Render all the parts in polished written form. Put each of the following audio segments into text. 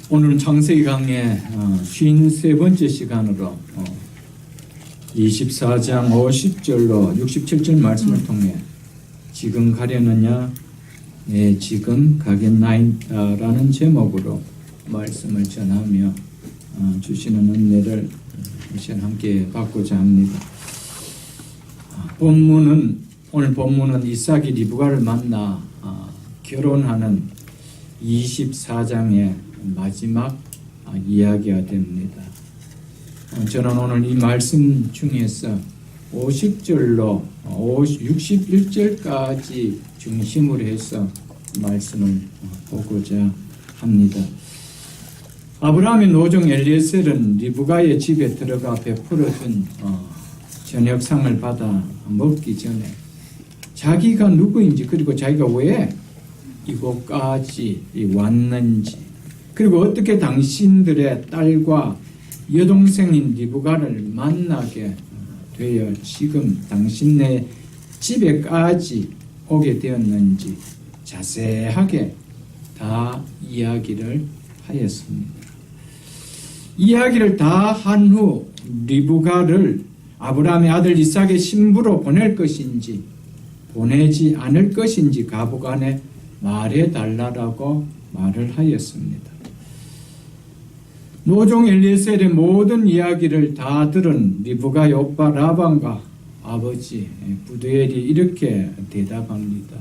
오늘은 창세기 강의 53번째 시간으로 24장 50절로 67절 말씀을 통해 지금 가려느냐 지금 가겠나이다라는 제목으로 말씀을 전하며 주시는 은혜를 함께 받고자 합니다. 오늘 본문은 이삭이 리브가를 만나 결혼하는 24장의 마지막 이야기가 됩니다. 저는 오늘 이 말씀 중에서 50절로 61절까지 중심으로 해서 말씀을 보고자 합니다. 아브라함의 노종 엘리에셀은 리브가의 집에 들어가 베풀어준 저녁상을 받아 먹기 전에 자기가 누구인지, 그리고 자기가 왜 이곳까지 왔는지, 그리고 어떻게 당신들의 딸과 여동생인 리브가를 만나게 되어 지금 당신네 집에까지 오게 되었는지 자세하게 다 이야기를 하였습니다. 이야기를 다 한 후 리브가를 아브라함의 아들 이삭의 신부로 보낼 것인지 보내지 않을 것인지 가부간에 말해달라고 말을 하였습니다. 노종 엘리에셀의 모든 이야기를 다 들은 리브가의 오빠 라반과 아버지 부두엘이 이렇게 대답합니다.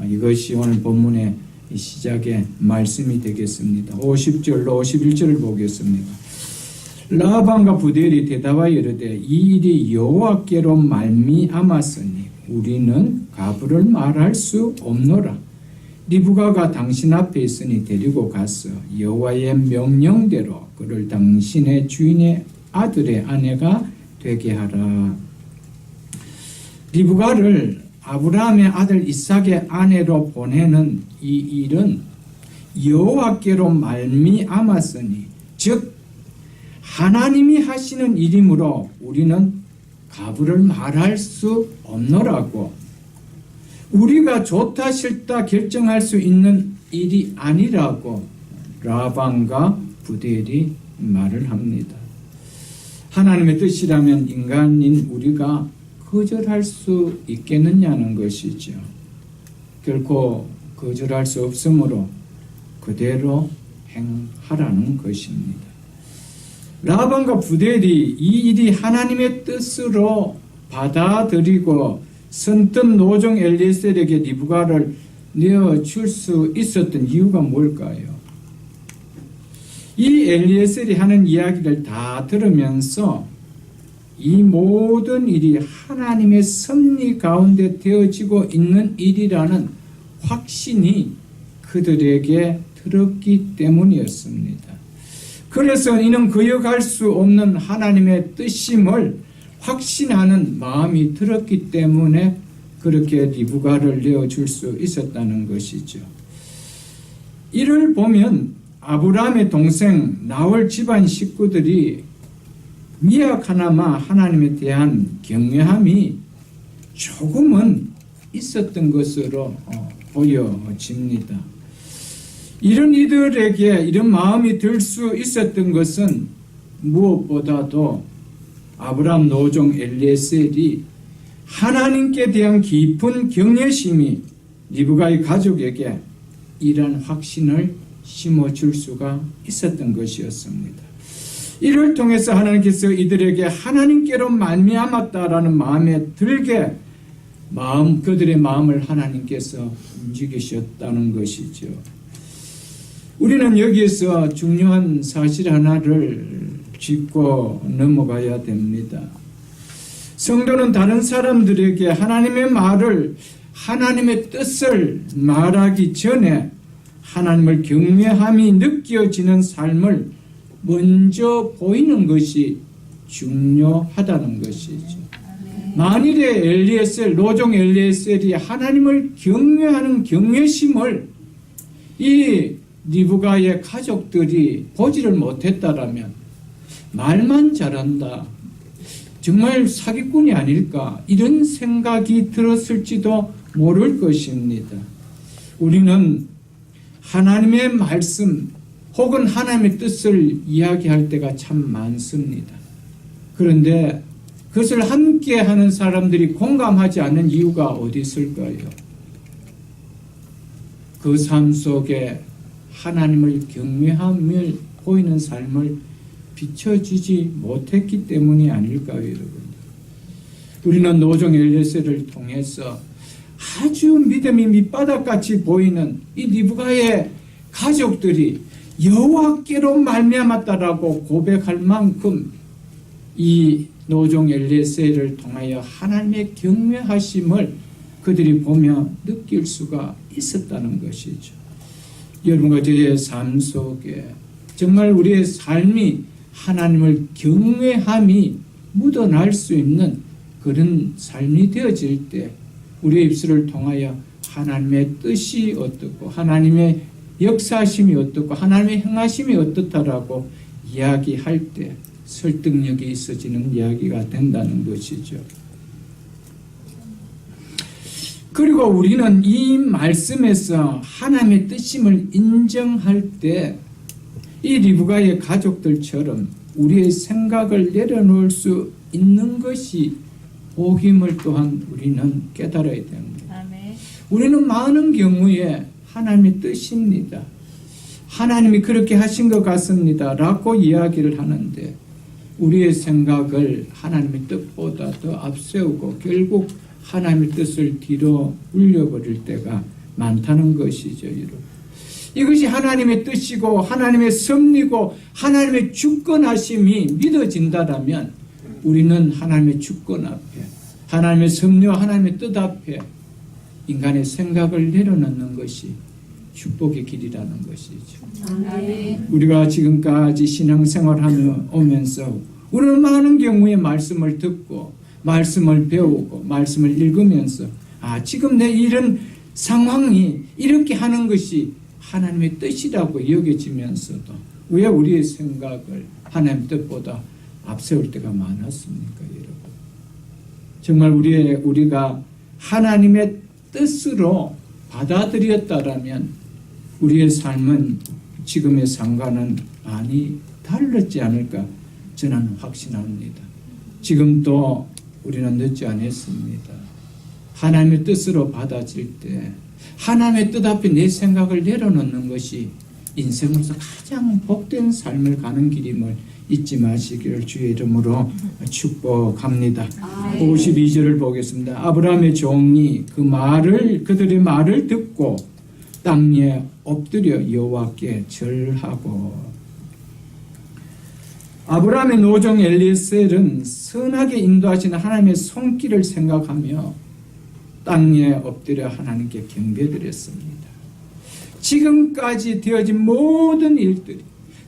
이것이 오늘 본문의 시작의 말씀이 되겠습니다. 50절로 51절을 보겠습니다. 라반과 부두엘이 대답하여 이르되 이 일이 여호와께로 말미암았으니 우리는 가부를 말할 수 없노라. 리브가가 당신 앞에 있으니 데리고 가서 여호와의 명령대로 그를 당신의 주인의 아들의 아내가 되게 하라. 리브가를 아브라함의 아들 이삭의 아내로 보내는 이 일은 여호와께로 말미암았으니, 즉 하나님이 하시는 일이므로 우리는 가부를 말할 수 없노라고, 우리가 좋다 싫다 결정할 수 있는 일이 아니라고 라반과 부두엘이 말을 합니다. 하나님의 뜻이라면 인간인 우리가 거절할 수 있겠느냐는 것이죠. 결코 거절할 수 없으므로 그대로 행하라는 것입니다. 라반과 부두엘이 이 일이 하나님의 뜻으로 받아들이고 선뜻 노종 엘리에셀에게 리브가를 내어줄 수 있었던 이유가 뭘까요? 이 엘리에셀이 하는 이야기를 다 들으면서 이 모든 일이 하나님의 섭리 가운데 되어지고 있는 일이라는 확신이 그들에게 들었기 때문이었습니다. 그래서 이는 거역할 수 없는 하나님의 뜻임을 확신하는 마음이 들었기 때문에 그렇게 리브가를 내어줄 수 있었다는 것이죠. 이를 보면 아브라함의 동생 나홀 집안 식구들이 미약하나마 하나님에 대한 경외함이 조금은 있었던 것으로 보여집니다. 이런 이들에게 이런 마음이 들 수 있었던 것은 무엇보다도 아브라함 노종 엘리에셀이 하나님께 대한 깊은 경외심이 리브가의 가족에게 이러한 확신을 심어줄 수가 있었던 것이었습니다. 이를 통해서 하나님께서 이들에게 하나님께로 말미암았다라는 마음에 들게 그들의 마음을 하나님께서 움직이셨다는 것이죠. 우리는 여기에서 중요한 사실 하나를 짚고 넘어가야 됩니다. 성도는 다른 사람들에게 하나님의 말을, 하나님의 뜻을 말하기 전에 하나님을 경외함이 느껴지는 삶을 먼저 보이는 것이 중요하다는 것이죠. 만일에 노종 엘리에셀이 하나님을 경외하는 경외심을 이 리브가의 가족들이 보지를 못했다라면 말만 잘한다, 정말 사기꾼이 아닐까, 이런 생각이 들었을지도 모를 것입니다. 우리는 하나님의 말씀, 혹은 하나님의 뜻을 이야기할 때가 참 많습니다. 그런데 그것을 함께 하는 사람들이 공감하지 않는 이유가 어디 있을까요? 그 삶 속에 하나님을 경외함을 보이는 삶을 비춰주지 못했기 때문이 아닐까요, 여러분? 우리는 노종 엘리에셀을 통해서 아주 믿음이 밑바닥같이 보이는 이 리브가의 가족들이 여호와께로 말미암았다라고 고백할 만큼 이 노종 엘리에셀을 통하여 하나님의 경외하심을 그들이 보며 느낄 수가 있었다는 것이죠. 여러분과 저의 삶 속에 정말 우리의 삶이 하나님을 경외함이 묻어날 수 있는 그런 삶이 되어질 때 우리의 입술을 통하여 하나님의 뜻이 어떻고 하나님의 역사하심이 어떻고 하나님의 행하심이 어떻다라고 이야기할 때 설득력이 있어지는 이야기가 된다는 것이죠. 그리고 우리는 이 말씀에서 하나님의 뜻임을 인정할 때 이 리브가의 가족들처럼 우리의 생각을 내려놓을 수 있는 것이 복임을 또한 우리는 깨달아야 됩니다. 아멘. 우리는 많은 경우에 하나님의 뜻입니다. 하나님이 그렇게 하신 것 같습니다. 라고 이야기를 하는데 우리의 생각을 하나님의 뜻보다 더 앞세우고 결국 하나님의 뜻을 뒤로 물려버릴 때가 많다는 것이죠, 여러분. 이것이 하나님의 뜻이고 하나님의 섭리고 하나님의 주권하심이 믿어진다라면 우리는 하나님의 주권 앞에 하나님의 섭리와 하나님의 뜻 앞에 인간의 생각을 내려놓는 것이 축복의 길이라는 것이죠. 아멘. 우리가 지금까지 신앙생활하며 오면서 우리는 많은 경우에 말씀을 듣고 말씀을 배우고 말씀을 읽으면서 지금 내 이런 상황이 이렇게 하는 것이 하나님의 뜻이라고 여겨지면서도 왜 우리의 생각을 하나님의 뜻보다 앞세울 때가 많았습니까, 여러분? 정말 우리가 하나님의 뜻으로 받아들였다라면 우리의 삶은 지금의 상과는 많이 달랐지 않을까 저는 확신합니다. 지금도 우리는 늦지 않았습니다. 하나님의 뜻으로 받아질 때 하나님의 뜻 앞에 내 생각을 내려놓는 것이 인생으로서 가장 복된 삶을 가는 길임을 잊지 마시기를 주의 이름으로 축복합니다. 52절을 보겠습니다. 아브라함의 종이 그들의 말을 듣고 땅 위에 엎드려 여호와께 절하고. 아브라함의 노종 엘리에셀은 선하게 인도하시는 하나님의 손길을 생각하며 땅 위에 엎드려 하나님께 경배드렸습니다. 지금까지 되어진 모든 일들이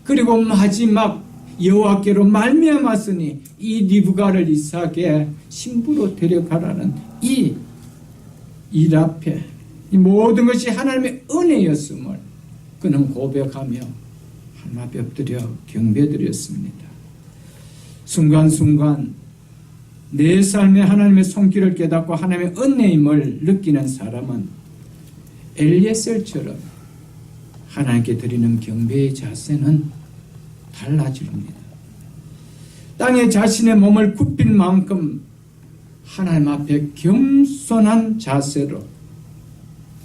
그리고 마지막 여호와께로 말미암았으니 이 리브가를 이삭의 신부로 데려가라는 이 일 앞에 이 모든 것이 하나님의 은혜였음을 그는 고백하며 하나님 앞에 엎드려 경배드렸습니다. 순간순간 내 삶에 하나님의 손길을 깨닫고 하나님의 은혜임을 느끼는 사람은 엘리에셀처럼 하나님께 드리는 경배의 자세는 달라집니다. 땅에 자신의 몸을 굽힌 만큼 하나님 앞에 겸손한 자세로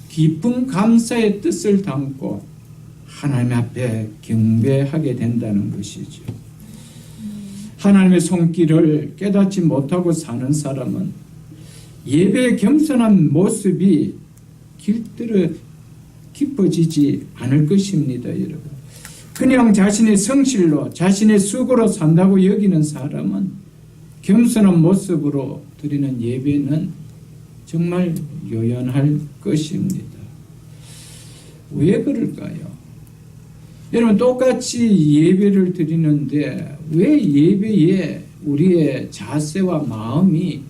깊은 감사의 뜻을 담고 하나님 앞에 경배하게 된다는 것이죠. 하나님의 손길을 깨닫지 못하고 사는 사람은 예배의 겸손한 모습이 길들여 깊어지지 않을 것입니다, 여러분. 그냥 자신의 성실로 자신의 수고로 산다고 여기는 사람은 겸손한 모습으로 드리는 예배는 정말 요연할 것입니다. 왜 그럴까요? 여러분, 똑같이 예배를 드리는데 왜 예배에 우리의 자세와 마음이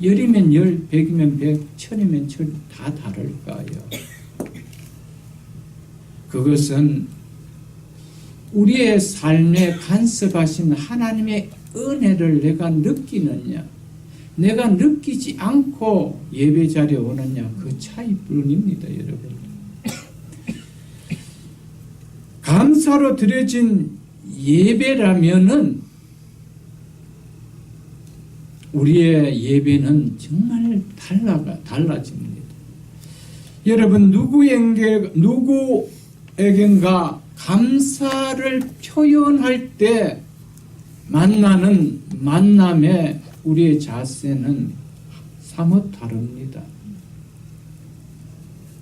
열이면 열, 백이면 백, 천이면 천 다 다를까요? 그것은 우리의 삶에 간섭하신 하나님의 은혜를 내가 느끼느냐, 내가 느끼지 않고 예배 자리에 오느냐, 그 차이뿐입니다, 여러분. 감사로 드려진 예배라면은 우리의 예배는 정말 달라집니다. 여러분, 누구에겐가 감사를 표현할 때 만나는 만남에 우리의 자세는 사뭇 다릅니다.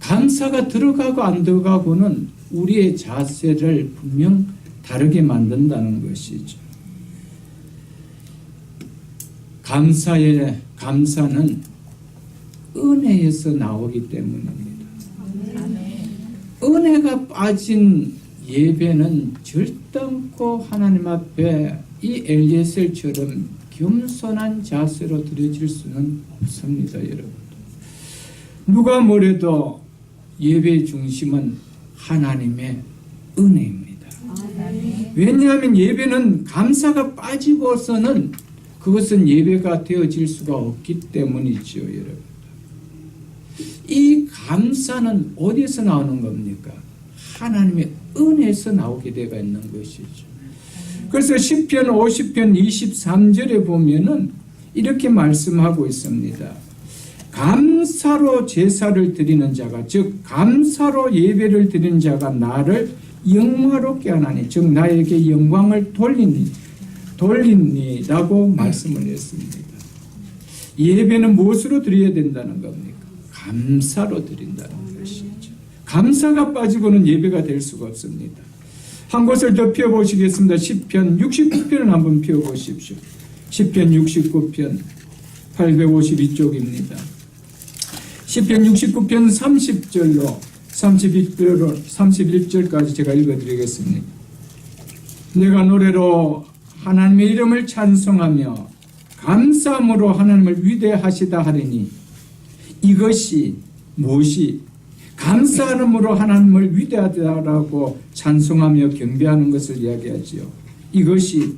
감사가 들어가고 안 들어가고는 우리의 자세를 분명 다르게 만든다는 것이죠. 감사는 은혜에서 나오기 때문입니다. 은혜가 빠진 예배는 절대코 하나님 앞에 이 엘리에셀처럼 겸손한 자세로 드려질 수는 없습니다, 여러분. 누가 뭐래도 예배의 중심은 하나님의 은혜입니다. 왜냐하면 예배는 감사가 빠지고서는 그것은 예배가 되어질 수가 없기 때문이죠, 여러분. 이 감사는 어디서 나오는 겁니까? 하나님의 은혜에서 나오게 되어 있는 것이죠. 그래서 시편 50편 23절에 보면은 이렇게 말씀하고 있습니다. 감사로 제사를 드리는 자가, 즉 감사로 예배를 드리는 자가 나를 영화롭게 하나니, 즉 나에게 영광을 돌리니라고 말씀을 했습니다. 예배는 무엇으로 드려야 된다는 겁니까? 감사로 드린다는 것이죠. 감사가 빠지고는 예배가 될 수가 없습니다. 한 곳을 더 펴보시겠습니다. 시편 69편을 한번 펴보십시오. 시편 69편 852쪽입니다. 시편 69편 30절로 31절까지 제가 읽어드리겠습니다. 내가 노래로 하나님의 이름을 찬송하며 감사함으로 하나님을 위대하시다 하리니, 이것이 무엇이 감사함으로 하나님을 위대하다라고 찬송하며 경배하는 것을 이야기하지요. 이것이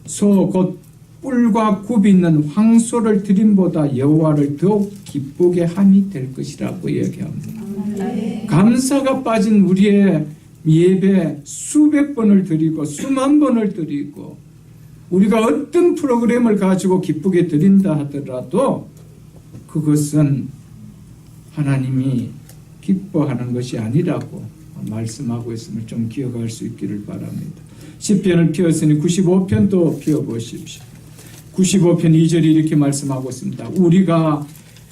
소 곧 뿔과 굽이 있는 황소를 드림보다 여호와를 더욱 기쁘게 함이 될 것이라고 이야기합니다. 감사가 빠진 우리의 예배 수백 번을 드리고 수만 번을 드리고 우리가 어떤 프로그램을 가지고 기쁘게 드린다 하더라도 그것은 하나님이 기뻐하는 것이 아니라고 말씀하고 있음을 좀 기억할 수 있기를 바랍니다. 시편을 피웠으니 95편도 피워보십시오. 95편 2절이 이렇게 말씀하고 있습니다. 우리가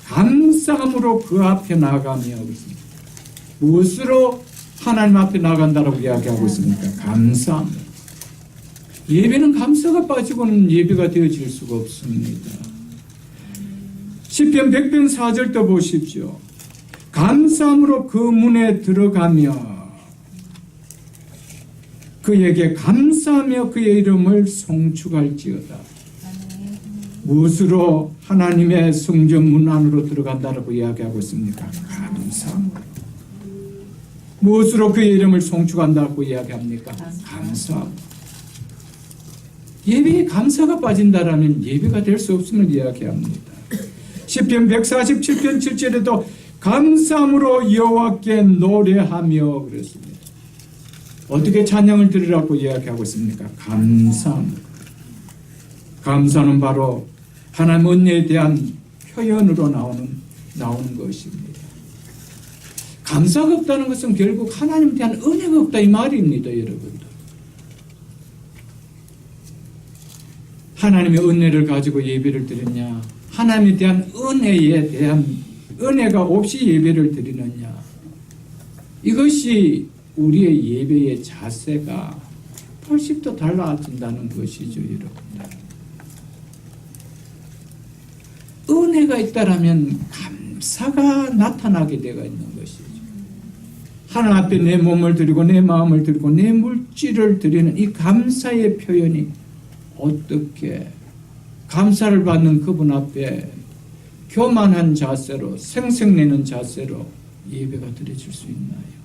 감사함으로 그 앞에 나가며 있습니다. 무엇으로 하나님 앞에 나간다라고 이야기하고 있습니까? 감사함. 예배는 감사가 빠지고는 예배가 되어질 수가 없습니다. 시편 100편 4절도 보십시오. 감사함으로 그 문에 들어가며 그에게 감사하며 그의 이름을 송축할지어다. 무엇으로 하나님의 성전 문 안으로 들어간다라고 이야기하고 있습니까? 감사함으로. 무엇으로 그의 이름을 송축한다고 이야기합니까? 감사함으로. 예배에 감사가 빠진다라면 예배가 될 수 없음을 이야기합니다. 시편 147편 7절에도 감사함으로 여호와께 노래하며 그랬습니다. 어떻게 찬양을 드리라고 이야기하고 있습니까? 감사함으로. 감사는 바로 하나님 은혜에 대한 표현으로 나오는 것입니다. 감사가 없다는 것은 결국 하나님에 대한 은혜가 없다 이 말입니다, 여러분들. 하나님의 은혜를 가지고 예배를 드리냐, 하나님에 대한 은혜에 대한 은혜가 없이 예배를 드리느냐, 이것이 우리의 예배의 자세가 80도 달라진다는 것이죠, 여러분들. 은혜가 있다라면 감사가 나타나게 되어 있는 것이죠. 하나님 앞에 내 몸을 드리고 내 마음을 드리고 내 물질을 드리는 이 감사의 표현이 어떻게 감사를 받는 그분 앞에 교만한 자세로 생색내는 자세로 예배가 드려질 수 있나요?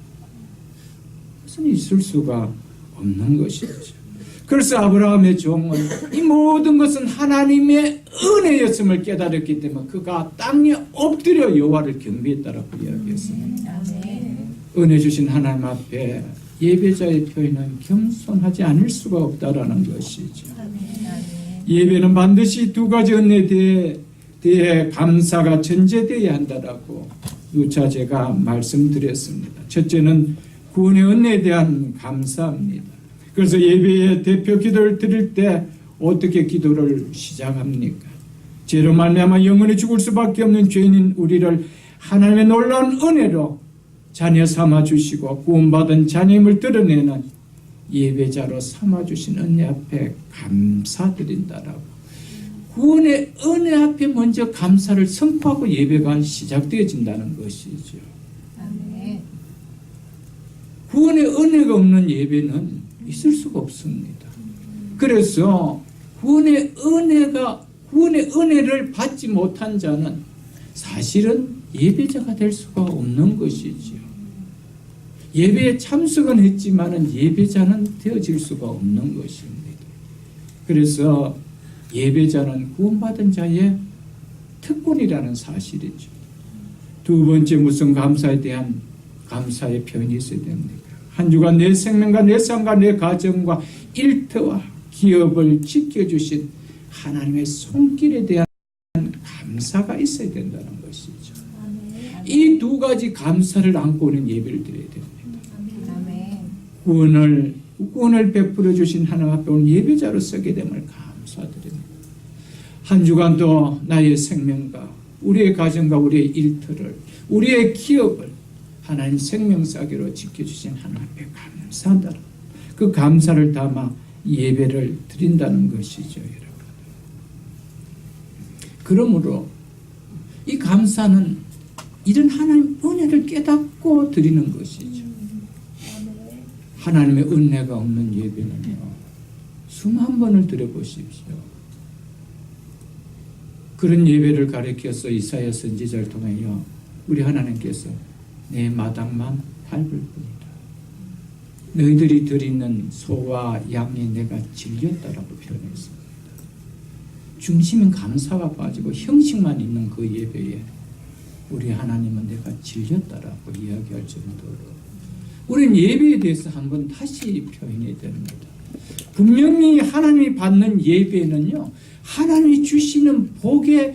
그것은 있을 수가 없는 것이죠. 그래서 아브라함의 종은 이 모든 것은 하나님의 은혜였음을 깨달았기 때문에 그가 땅에 엎드려 여호와를 경배했다라고 이야기했습니다. 은혜 주신 하나님 앞에 예배자의 표현은 겸손하지 않을 수가 없다라는 것이죠. 예배는 반드시 두 가지 은혜에 대해 감사가 전제되어야 한다라고 누차 제가 말씀드렸습니다. 첫째는 구원의 은혜에 대한 감사입니다. 그래서 예배의 대표 기도를 드릴 때 어떻게 기도를 시작합니까? 죄로 말미암아 영원히 죽을 수밖에 없는 죄인인 우리를 하나님의 놀라운 은혜로 자녀 삼아주시고 구원받은 자녀임을 드러내는 예배자로 삼아주신 은혜 앞에 감사드린다라고. 구원의 은혜 앞에 먼저 감사를 선포하고 예배가 시작되어진다는 것이죠. 구원의 은혜가 없는 예배는 있을 수가 없습니다. 그래서 구원의 은혜를 받지 못한 자는 사실은 예배자가 될 수가 없는 것이지요. 예배에 참석은 했지만은 예배자는 되어질 수가 없는 것입니다. 그래서 예배자는 구원받은 자의 특권이라는 사실이죠. 두 번째, 무슨 감사에 대한 감사의 표현이 있어야 됩니까? 한 주간 내 생명과 내 삶과 내 가정과 일터와 기업을 지켜주신 하나님의 손길에 대한 감사가 있어야 된다는 것이죠. 이 두 가지 감사를 안고는 예배를 드려야 됩니다. 구원을 베풀어 주신 하나님 앞에 온 예배자로 서게 됨을 감사드립니다. 한 주간도 나의 생명과 우리의 가정과 우리의 일터를, 우리의 기업을 하나님 생명사기로 지켜주신 하나님 앞에 감사한다. 그 감사를 담아 예배를 드린다는 것이죠, 여러분. 그러므로 이 감사는 이런 하나님 은혜를 깨닫고 드리는 것이죠. 하나님의 은혜가 없는 예배는요, 수만 번을 드려보십시오. 그런 예배를 가리켜서 이사야 선지자를 통하여 우리 하나님께서 내 마당만 밟을 뿐이다. 너희들이 드리는 소와 양이 내가 질렸다라고 표현했습니다. 중심인 감사가 빠지고 형식만 있는 그 예배에 우리 하나님은 내가 질렸다라고 이야기할 정도로 우리는 예배에 대해서 한번 다시 표현해야 됩니다. 분명히 하나님이 받는 예배는요, 하나님이 주시는 복이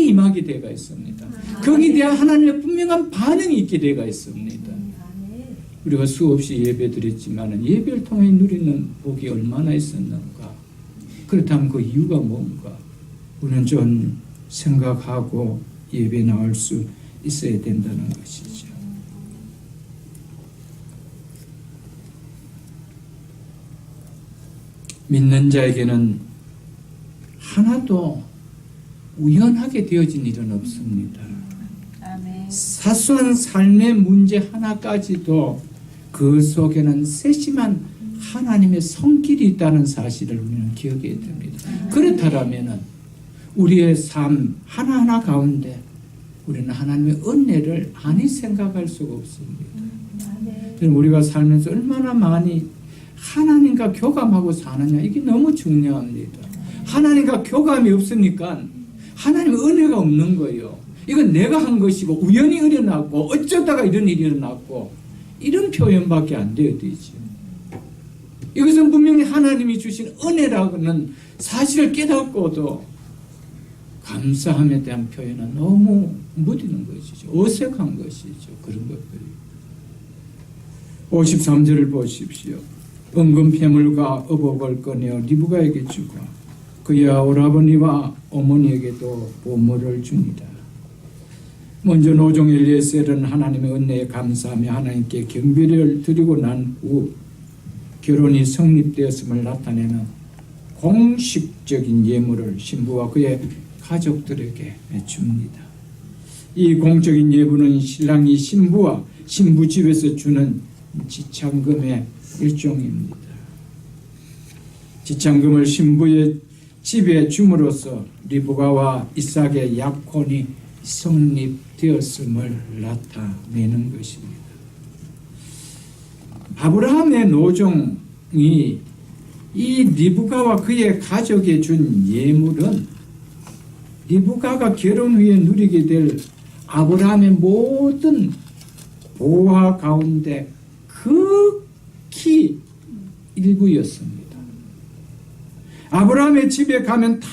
임하게 되어 있습니다. 거기에 대한 하나님의 분명한 반응이 있게 되어 있습니다. 우리가 수없이 예배 드렸지만 예배를 통해 누리는 복이 얼마나 있었는가. 그렇다면 그 이유가 뭔가 우리는 좀 생각하고 예배 나올 수 있어야 된다는 것이죠. 믿는 자에게는 하나도 우연하게 되어진 일은 없습니다. 사소한 삶의 문제 하나까지도 그 속에는 세심한 하나님의 손길이 있다는 사실을 우리는 기억해야 됩니다. 그렇다면 우리의 삶 하나하나 가운데 우리는 하나님의 은혜를 아니 생각할 수가 없습니다. 우리가 살면서 얼마나 많이 하나님과 교감하고 사느냐, 이게 너무 중요합니다. 하나님과 교감이 없으니까 하나님의 은혜가 없는 거예요. 이건 내가 한 것이고 우연히 일어났고 어쩌다가 이런 일이 일어났고 이런 표현밖에 안 돼야 되죠. 이것은 분명히 하나님이 주신 은혜라고는 사실을 깨닫고도 감사함에 대한 표현은 너무 무디는 것이죠. 어색한 것이죠. 그런 것들이. 53절을 보십시오. 은금 패물과 의복을 꺼내어 리브가에게 주고 그의 오라버니와 어머니에게도 보물을 줍니다. 먼저 노종 엘리에셀은 하나님의 은혜에 감사하며 하나님께 경배를 드리고 난 후 결혼이 성립되었음을 나타내는 공식적인 예물을 신부와 그의 가족들에게 줍니다. 이 공적인 예물은 신랑이 신부와 신부 집에서 주는 지참금의 일종입니다. 지참금을 신부의 집에 줌으로써 리브가와 이삭의 약혼이 성립되었음을 나타내는 것입니다. 아브라함의 노종이 이 리브가와 그의 가족에 준 예물은 리브가가 결혼 후에 누리게 될 아브라함의 모든 보화 가운데 극히 일부였습니다. 아브라함의 집에 가면 다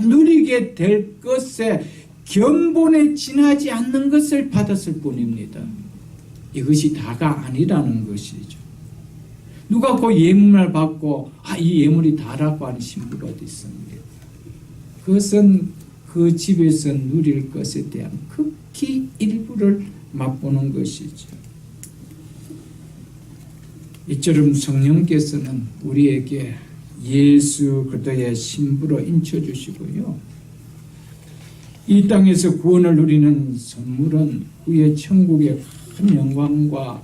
누리게 될 것에 견본에 지나지 않는 것을 받았을 뿐입니다. 이것이 다가 아니라는 것이죠. 누가 그 예물을 받고 이 예물이 다라고 하는 신부가 어디 있습니까? 그것은 그 집에서 누릴 것에 대한 극히 일부를 맛보는 것이죠. 이처럼 성령께서는 우리에게 예수 그리스도의 신부로 인쳐주시고요. 이 땅에서 구원을 누리는 선물은 후에 천국의 큰 영광과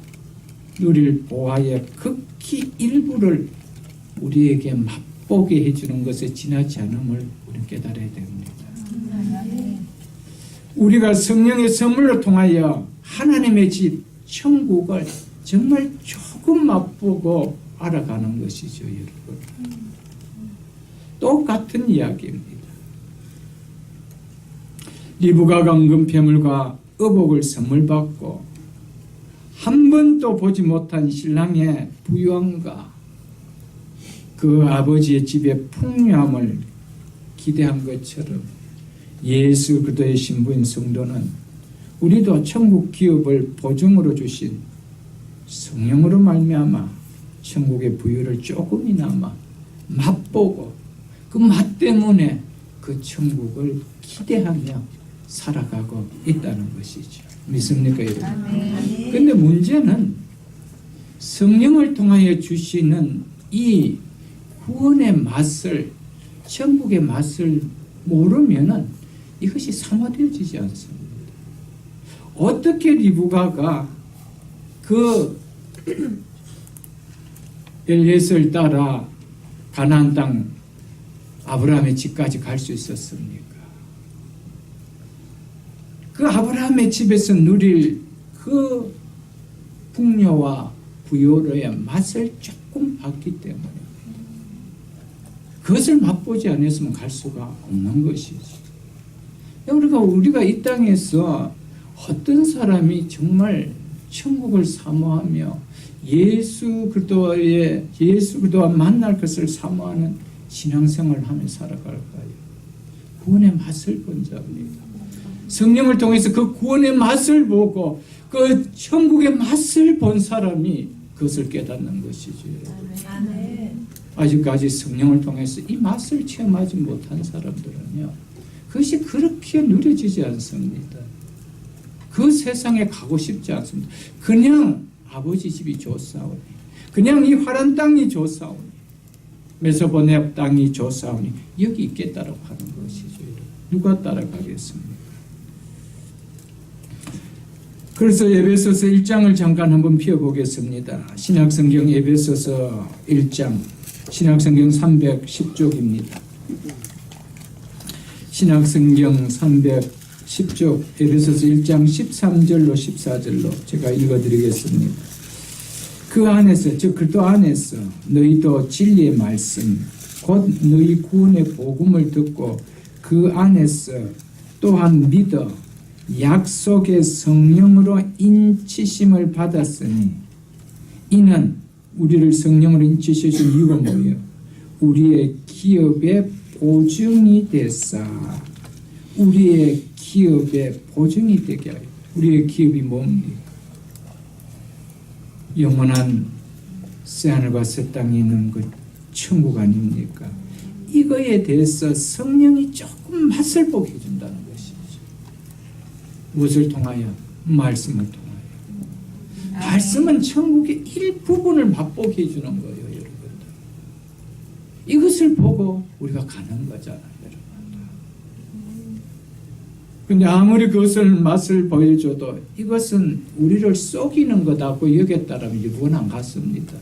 누릴 보화의 극히 일부를 우리에게 맛보게 해주는 것에 지나지 않음을 우리는 깨달아야 됩니다. 우리가 성령의 선물로 통하여 하나님의 집 천국을 정말 조금 맛보고 알아가는 것이죠, 여러분. 똑같은 이야기입니다. 리브가가 은금패물과 의복을 선물 받고 한 번도 보지 못한 신랑의 부유함과 그 아버지의 집의 풍요함을 기대한 것처럼 예수 그리스도의 신부인 성도는 우리도 천국 기업을 보증으로 주신 성령으로 말미암아 천국의 부유를 조금이나마 맛보고 그 맛 때문에 그 천국을 기대하며 살아가고 있다는 것이죠. 믿습니까, 여러분? 그런데 문제는 성령을 통하여 주시는 이 구원의 맛을, 천국의 맛을 모르면은 이것이 사모되어지지 않습니다. 어떻게 리브가가 그 엘리에셀을 따라 가나안 땅 아브라함의 집까지 갈 수 있었습니까? 그 아브라함의 집에서 누릴 그 풍요와 부요로의 맛을 조금 봤기 때문에 그것을 맛보지 않았으면 갈 수가 없는 것이지. 그러니까 우리가 이 땅에서 어떤 사람이 정말 천국을 사모하며 예수 그리스도와 만날 것을 사모하는 신앙생활을 하며 살아갈까요? 구원의 맛을 본 자입니다. 성령을 통해서 그 구원의 맛을 보고 그 천국의 맛을 본 사람이 그것을 깨닫는 것이죠. 아직까지 성령을 통해서 이 맛을 체험하지 못한 사람들은요, 그것이 그렇게 누려지지 않습니다. 그 세상에 가고 싶지 않습니다. 그냥 아버지 집이 좋사오니, 그냥 이 화란 땅이 좋사오니, 메소포타미아 땅이 좋사오니 여기 있겠다라고 하는 것이죠. 누가 따라가겠습니까? 그래서 에베소서 1장을 잠깐 한번 펴보겠습니다. 신약성경 에베소서 1장, 신약성경 310쪽입니다. 신약성경 310쪽 에베소서 1장 13절로 14절로 제가 읽어드리겠습니다. 그 안에서, 즉 그리스도 안에서 너희도 진리의 말씀 곧 너희 구원의 복음을 듣고 그 안에서 또한 믿어 약속의 성령으로 인치심을 받았으니, 이는 우리를 성령으로 인치시신 이유가 뭐예요? 우리의 기업의 보증이 됐사. 우리의 기업의 보증이 되게 하여. 우리의 기업이 뭡니까? 영원한 새하늘과 새 땅에 있는 그 천국 아닙니까? 이거에 대해서 성령이 조금 맛을 보게 해준다는 것이죠. 무엇을 통하여? 말씀을 통하여. 말씀은 천국의 일부분을 맛보게 해주는 거예요, 여러분. 이것을 보고 우리가 가는 거잖아요, 여러분. 근데 아무리 그것을 맛을 보여줘도 이것은 우리를 속이는 거다고 여겼다라면 이건 안 갔습니다.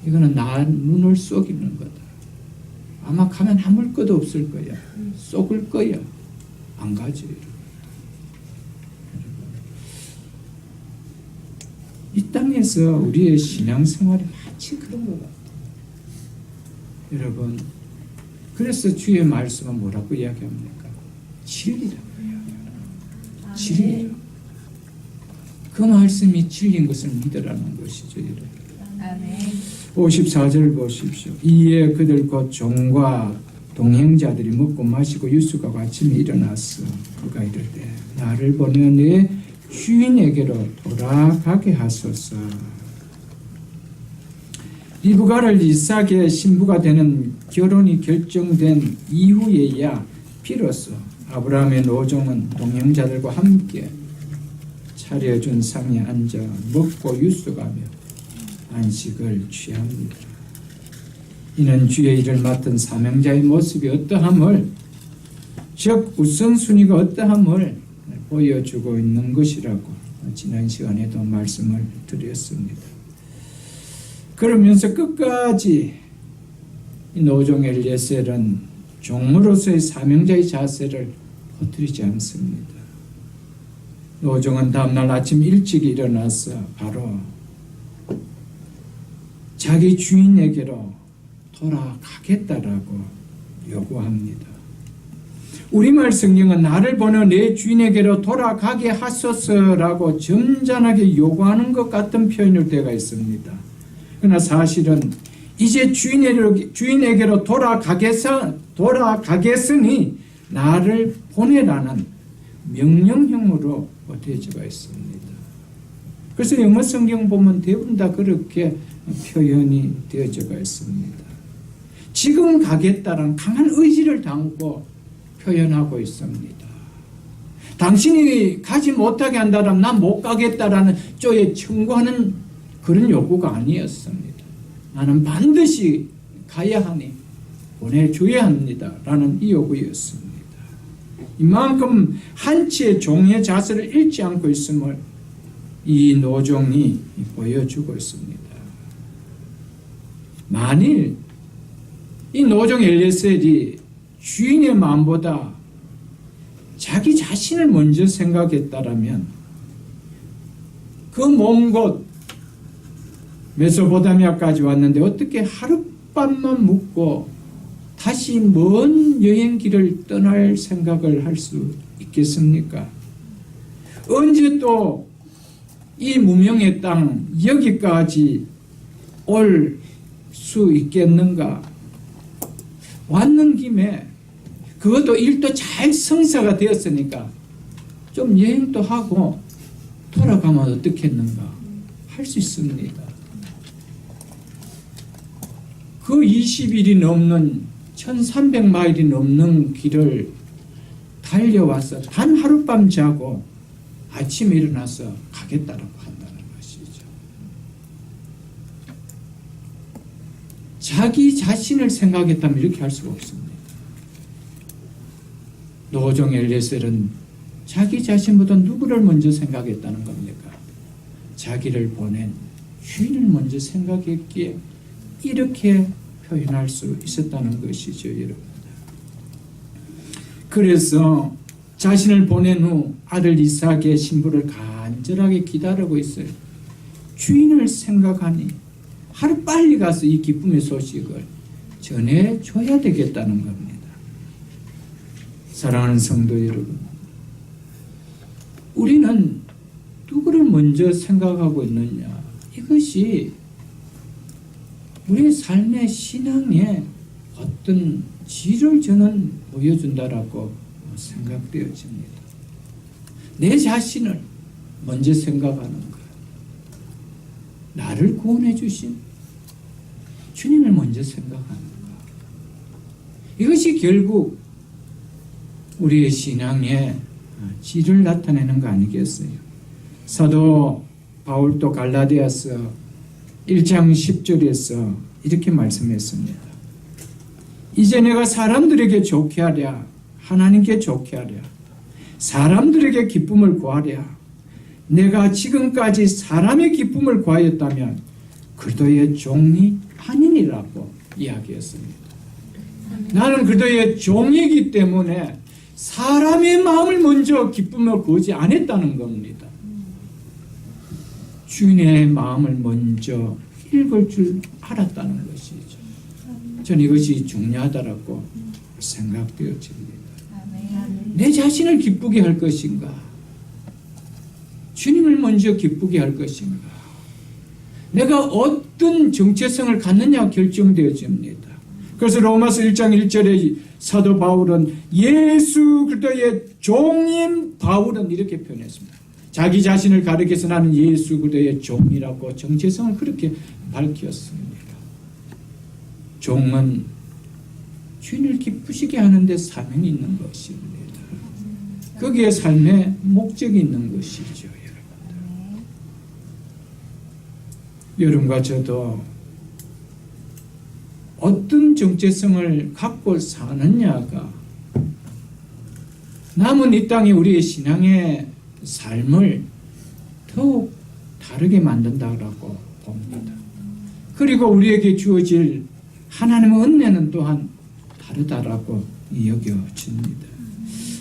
이거는 나 눈을 속이는 거다. 아마 가면 아무 것도 없을 거야. 속을 거야. 안 가죠. 이 땅에서 우리의 신앙생활이 마치 그런 것 같아요. 여러분, 그래서 주의 말씀은 뭐라고 이야기합니까? 진리라고 이야기합니다. 진리라고. 그 말씀이 진리인 것을 믿으라는 것이죠. 아멘. 54절 보십시오. 이에 그들 곧 종과 동행자들이 먹고 마시고 유수가 아침에 일어났어. 그가 이르되 나를 보내 내 주인에게로 돌아가게 하소서. 리브가를 이삭의 신부가 되는 결혼이 결정된 이후에야 비로소 아브라함의 노종은 동행자들과 함께 차려준 상에 앉아 먹고 유수가며 안식을 취합니다. 이는 주의 일을 맡은 사명자의 모습이 어떠함을, 즉 우선순위가 어떠함을 보여주고 있는 것이라고 지난 시간에도 말씀을 드렸습니다. 그러면서 끝까지 이 노종 엘ie셀은 종으로서의 사명자의 자세를 버티지 않습니다. 노종은 다음날 아침 일찍 일어나서 바로 자기 주인에게로 돌아가겠다라고 요구합니다. 우리말 성경은 나를 보내 내 주인에게로 돌아가게 하소서라고 점잖하게 요구하는 것 같은 표현일 때가 있습니다. 그러나 사실은 이제 주인에게로 돌아가겠으니 나를 보내라는 명령형으로 되어져 있습니다. 그래서 영어 성경 보면 대부분 다 그렇게 표현이 되어져 있습니다. 지금 가겠다는 강한 의지를 담고 표현하고 있습니다. 당신이 가지 못하게 한다면 난 못 가겠다라는 쪼에 청구하는 그런 요구가 아니었습니다. 나는 반드시 가야 하니 보내줘야 합니다. 라는 이 요구였습니다. 이만큼 한치의 종의 자세를 잃지 않고 있음을 이 노종이 보여주고 있습니다. 만일 이 노종 엘ie셀이 주인의 마음보다 자기 자신을 먼저 생각했다라면 그 먼 곳 메소포타미아까지 왔는데 어떻게 하룻밤만 묵고 다시 먼 여행길을 떠날 생각을 할 수 있겠습니까? 언제 또 이 무명의 땅 여기까지 올 수 있겠는가? 왔는 김에 그것도 일도 잘 성사가 되었으니까 좀 여행도 하고 돌아가면 어떻겠는가? 할 수 있습니다. 그 20일이 넘는 1300마일이 넘는 길을 달려와서 단 하룻밤 자고 아침에 일어나서 가겠다라고 한다는 것이죠. 자기 자신을 생각했다면 이렇게 할 수가 없습니다. 노종 엘ie셀은 자기 자신보다 누구를 먼저 생각했다는 겁니까? 자기를 보낸 주인을 먼저 생각했기에 이렇게 표현할 수 있었다는 것이죠, 여러분. 그래서 자신을 보낸 후 아들 이삭의 신부를 간절하게 기다리고 있어요. 주인을 생각하니 하루 빨리 가서 이 기쁨의 소식을 전해줘야 되겠다는 겁니다. 사랑하는 성도 여러분, 우리는 누구를 먼저 생각하고 있느냐? 이것이 우리의 삶의 신앙에 어떤 질을 저는 보여준다라고 생각되어집니다. 내 자신을 먼저 생각하는 것, 나를 구원해 주신 주님을 먼저 생각하는 것, 이것이 결국 우리의 신앙의 질을 나타내는 거 아니겠어요? 사도 바울도 갈라디아서 1장 10절에서 이렇게 말씀했습니다. 이제 내가 사람들에게 좋게 하랴, 하나님께 좋게 하랴, 사람들에게 기쁨을 구하랴. 내가 지금까지 사람의 기쁨을 구하였다면 그리스도의 종이 아니니라고 이야기했습니다. 나는 그리스도의 종이기 때문에 사람의 마음을 먼저 기쁨을 구하지 않았다는 겁니다. 주인의 마음을 먼저 읽을 줄 알았다는 것이죠. 저는 이것이 중요하다고 생각되어집니다. 내 자신을 기쁘게 할 것인가? 주님을 먼저 기쁘게 할 것인가? 내가 어떤 정체성을 갖느냐 결정되어집니다. 그래서 로마서 1장 1절에 사도 바울은 예수 그리스도의 종인 바울은 이렇게 표현했습니다. 자기 자신을 가리켜서 나는 예수 그리스도의 종이라고 정체성을 그렇게 밝혔습니다. 종은 주인을 기쁘시게 하는데 사명이 있는 것입니다. 거기에 삶의 목적이 있는 것이죠. 여러분과 저도 어떤 정체성을 갖고 사느냐가 남은 이 땅에 우리의 신앙의 삶을 더욱 다르게 만든다고 봅니다. 그리고 우리에게 주어질 하나님의 은혜는 또한 다르다라고 여겨집니다.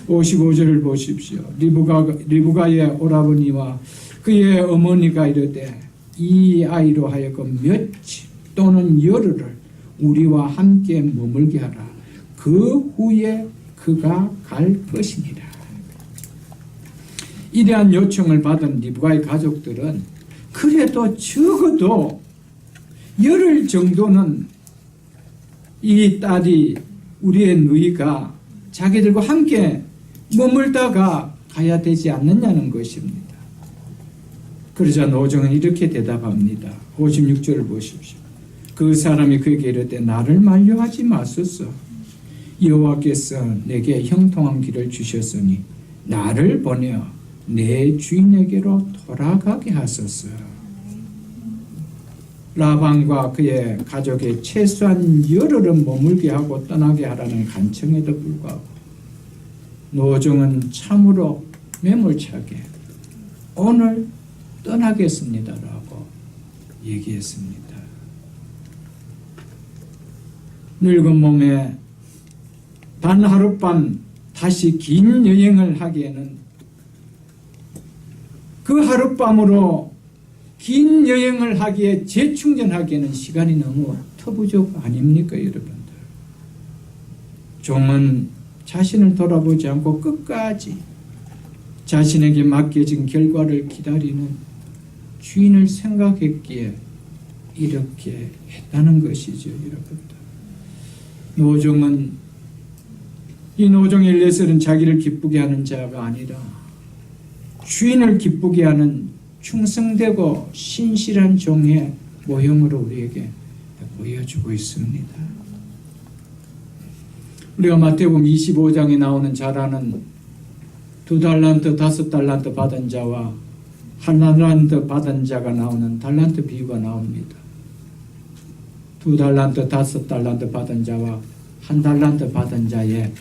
55절을 보십시오. 리브가의 오라버니와 그의 어머니가 이르되 이 아이로 하여금 며칠 또는 열흘을 우리와 함께 머물게 하라. 그 후에 그가 갈 것이니라. 이러한 요청을 받은 리브가의 가족들은 그래도 적어도 열흘 정도는 이 딸이 우리의 누이가 자기들과 함께 머물다가 가야 되지 않느냐는 것입니다. 그러자 노정은 이렇게 대답합니다. 56절을 보십시오. 그 사람이 그에게 이르되 나를 만류하지 마소서. 여호와께서 내게 형통한 길을 주셨으니 나를 보내어 내 주인에게로 돌아가게 하소서. 라반과 그의 가족의 최소한 열흘은 머물게 하고 떠나게 하라는 간청에도 불구하고 노정은 참으로 매몰차게 오늘 떠나겠습니다라고 얘기했습니다. 늙은 몸에 단 하룻밤 다시 긴 여행을 하기에는 그 하룻밤으로 긴 여행을 하기에 재충전하기에는 시간이 너무 터부족 아닙니까 여러분들? 종은 자신을 돌아보지 않고 끝까지 자신에게 맡겨진 결과를 기다리는 주인을 생각했기에 이렇게 했다는 것이죠 여러분들. 노종은 이 노종 엘ie셀은 자기를 기쁘게 하는 자가 아니라 주인을 기쁘게 하는 충성되고 신실한 종의 모형으로 우리에게 보여주고 있습니다. 우리가 마태복음 25장에 나오는 잘 아는 2달란트 5달란트 받은 자와 1달란트 받은 자가 나오는 달란트 비유가 나옵니다. 2달란트 5달란트 받은 자와 1달란트 받은 자의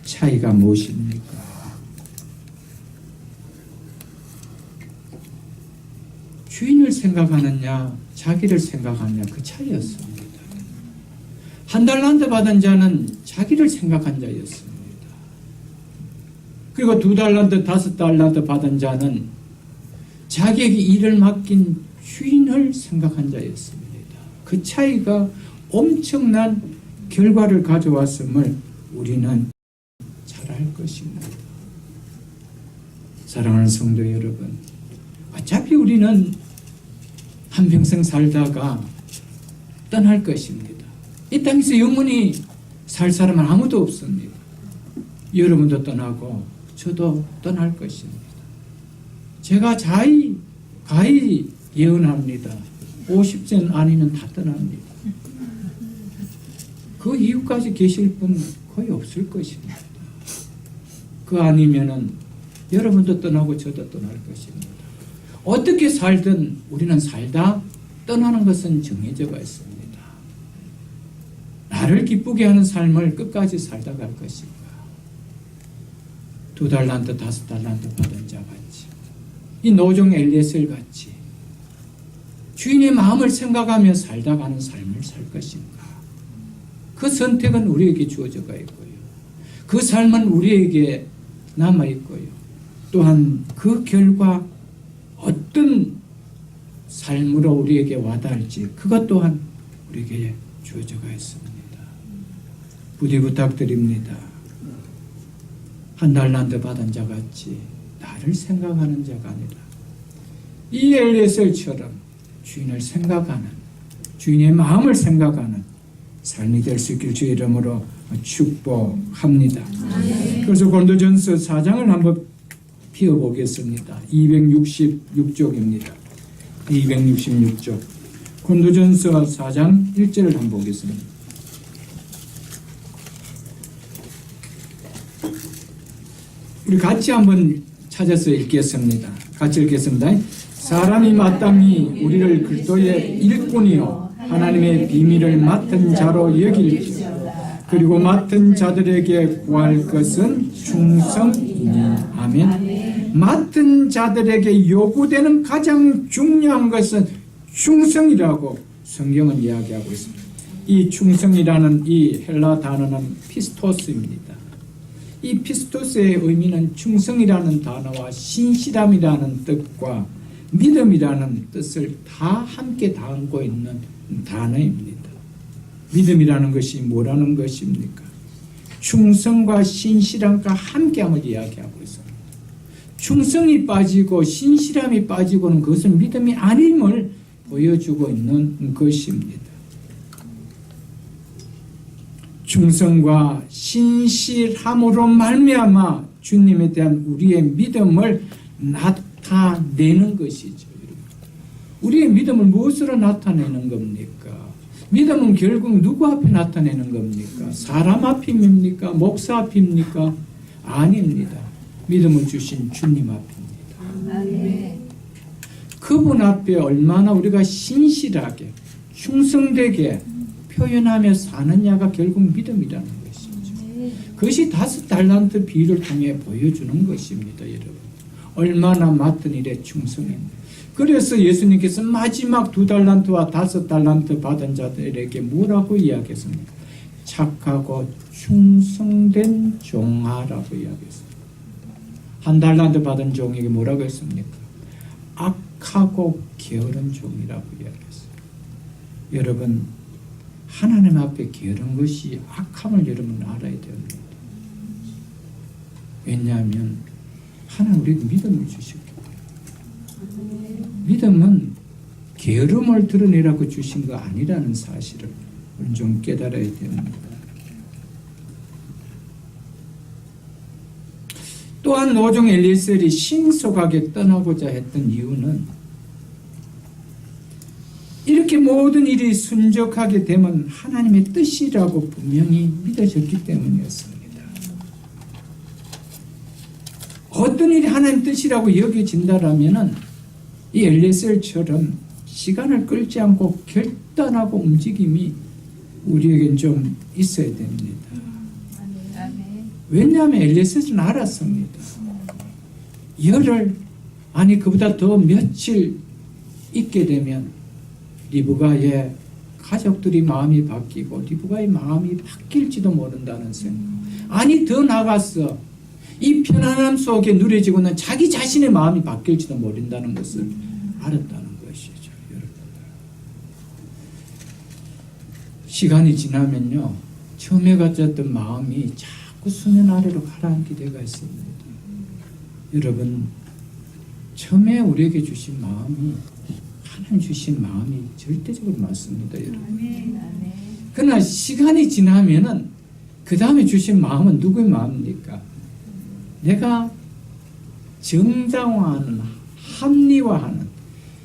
차이가 무엇입니까? 주인을 생각하느냐 자기를 생각하느냐 그 차이였습니다. 1달란트 받은 자는 자기를 생각한 자였습니다. 그리고 2달란트 5달란트 받은 자는 자기에게 일을 맡긴 주인을 생각한 자였습니다. 그 차이가 엄청난 결과를 가져왔음을 우리는 잘 알 것입니다. 사랑하는 성도 여러분, 어차피 우리는 한평생 살다가 떠날 것입니다. 이 땅에서 영원히 살 사람은 아무도 없습니다. 여러분도 떠나고 저도 떠날 것입니다. 제가 가히 예언합니다. 50세 아니면 다 떠납니다. 그 이후까지 계실 분 거의 없을 것입니다. 그 아니면은 여러분도 떠나고 저도 떠날 것입니다. 어떻게 살든 우리는 살다 떠나는 것은 정해져가 있습니다. 나를 기쁘게 하는 삶을 끝까지 살다 갈 것인가? 2달란트 5달란트 받은 자 같이 이 노종 엘ie셀 같이 주인의 마음을 생각하며 살다 가는 삶을 살 것인가? 그 선택은 우리에게 주어져가 있고요. 그 삶은 우리에게 남아 있고요. 또한 그 결과 어떤 삶으로 우리에게 와닿을지 그것 또한 우리에게 주어져가 있습니다. 부디 부탁드립니다. 1달란트 받은 자 같이 나를 생각하는 자가 아니라 이 엘리에셀처럼 주인을 생각하는, 주인의 마음을 생각하는 삶이 될 수 있길 주의 이름으로 축복합니다. 그래서 고린도전서 4장을 한번 피워보겠습니다. 266쪽입니다. 266쪽. 고린도전서 4장 1절을 한번 보겠습니다. 우리 같이 한번 찾아서 읽겠습니다. 같이 읽겠습니다. 사람이 마땅히 우리를 그리스도의 일꾼이요 하나님의 비밀을 맡은 자로 여길지어다. 그리고 맡은 자들에게 구할 것은 충성이니. 아멘. 맡은 자들에게 요구되는 가장 중요한 것은 충성이라고 성경은 이야기하고 있습니다. 이 충성이라는 이 헬라 단어는 피스토스입니다. 이 피스토스의 의미는 충성이라는 단어와 신실함이라는 뜻과 믿음이라는 뜻을 다 함께 담고 있는 단어입니다. 믿음이라는 것이 뭐라는 것입니까? 충성과 신실함과 함께함을 이야기하고 있습니다. 충성이 빠지고 신실함이 빠지고는 그것은 믿음이 아님을 보여주고 있는 것입니다. 충성과 신실함으로 말미암아 주님에 대한 우리의 믿음을 나타내는 것이죠. 우리의 믿음을 무엇으로 나타내는 겁니까? 믿음은 결국 누구 앞에 나타내는 겁니까? 사람 앞입니까? 목사 앞입니까? 아닙니다. 믿음을 주신 주님 앞입니다. 그분 앞에 얼마나 우리가 신실하게 충성되게 표현하며 사느냐가 결국 믿음이라는 것이죠. 그것이 5달란트 비유를 통해 보여주는 것입니다. 여러분, 얼마나 맡은 일에 충성입니다. 그래서 예수님께서 마지막 2달란트와 5달란트 받은 자들에게 뭐라고 이야기했습니까? 착하고 충성된 종아라고 이야기했습니다. 1달란트 받은 종에게 뭐라고 했습니까? 악하고 게으른 종이라고 이야기했어요. 여러분, 하나님 앞에 게으른 것이 악함을 여러분 알아야 됩니다. 왜냐하면 하나님 우리에게 믿음을 주셨기 때문에. 믿음은 게으름을 드러내라고 주신 거 아니라는 사실을 우리는 좀 깨달아야 됩니다. 또한 노종 엘리에셀이 신속하게 떠나고자 했던 이유는 이렇게 모든 일이 순적하게 되면 하나님의 뜻이라고 분명히 믿어졌기 때문이었습니다. 어떤 일이 하나님 뜻이라고 여겨진다라면은 이 엘리에셀처럼 시간을 끌지 않고 결단하고 움직임이 우리에겐 좀 있어야 됩니다. 왜냐하면 엘리에셀은 알았습니다. 열흘 아니 그보다 더 며칠 있게 되면 리브가의 가족들이 마음이 바뀌고 리브가의 마음이 바뀔지도 모른다는 생각. 아니 더 나아가서 이 편안함 속에 누려지고는 자기 자신의 마음이 바뀔지도 모른다는 것을 알았다는 것이죠. 여러분. 시간이 지나면요, 처음에 가졌던 마음이 자꾸 수면 아래로 가라앉게 되어 있습니다. 여러분, 처음에 우리에게 주신 마음이 하나님 주신 마음이 절대적으로 맞습니다. 여러분. 그러나 시간이 지나면은 그 다음에 주신 마음은 누구의 마음입니까? 내가 정당화하는, 합리화하는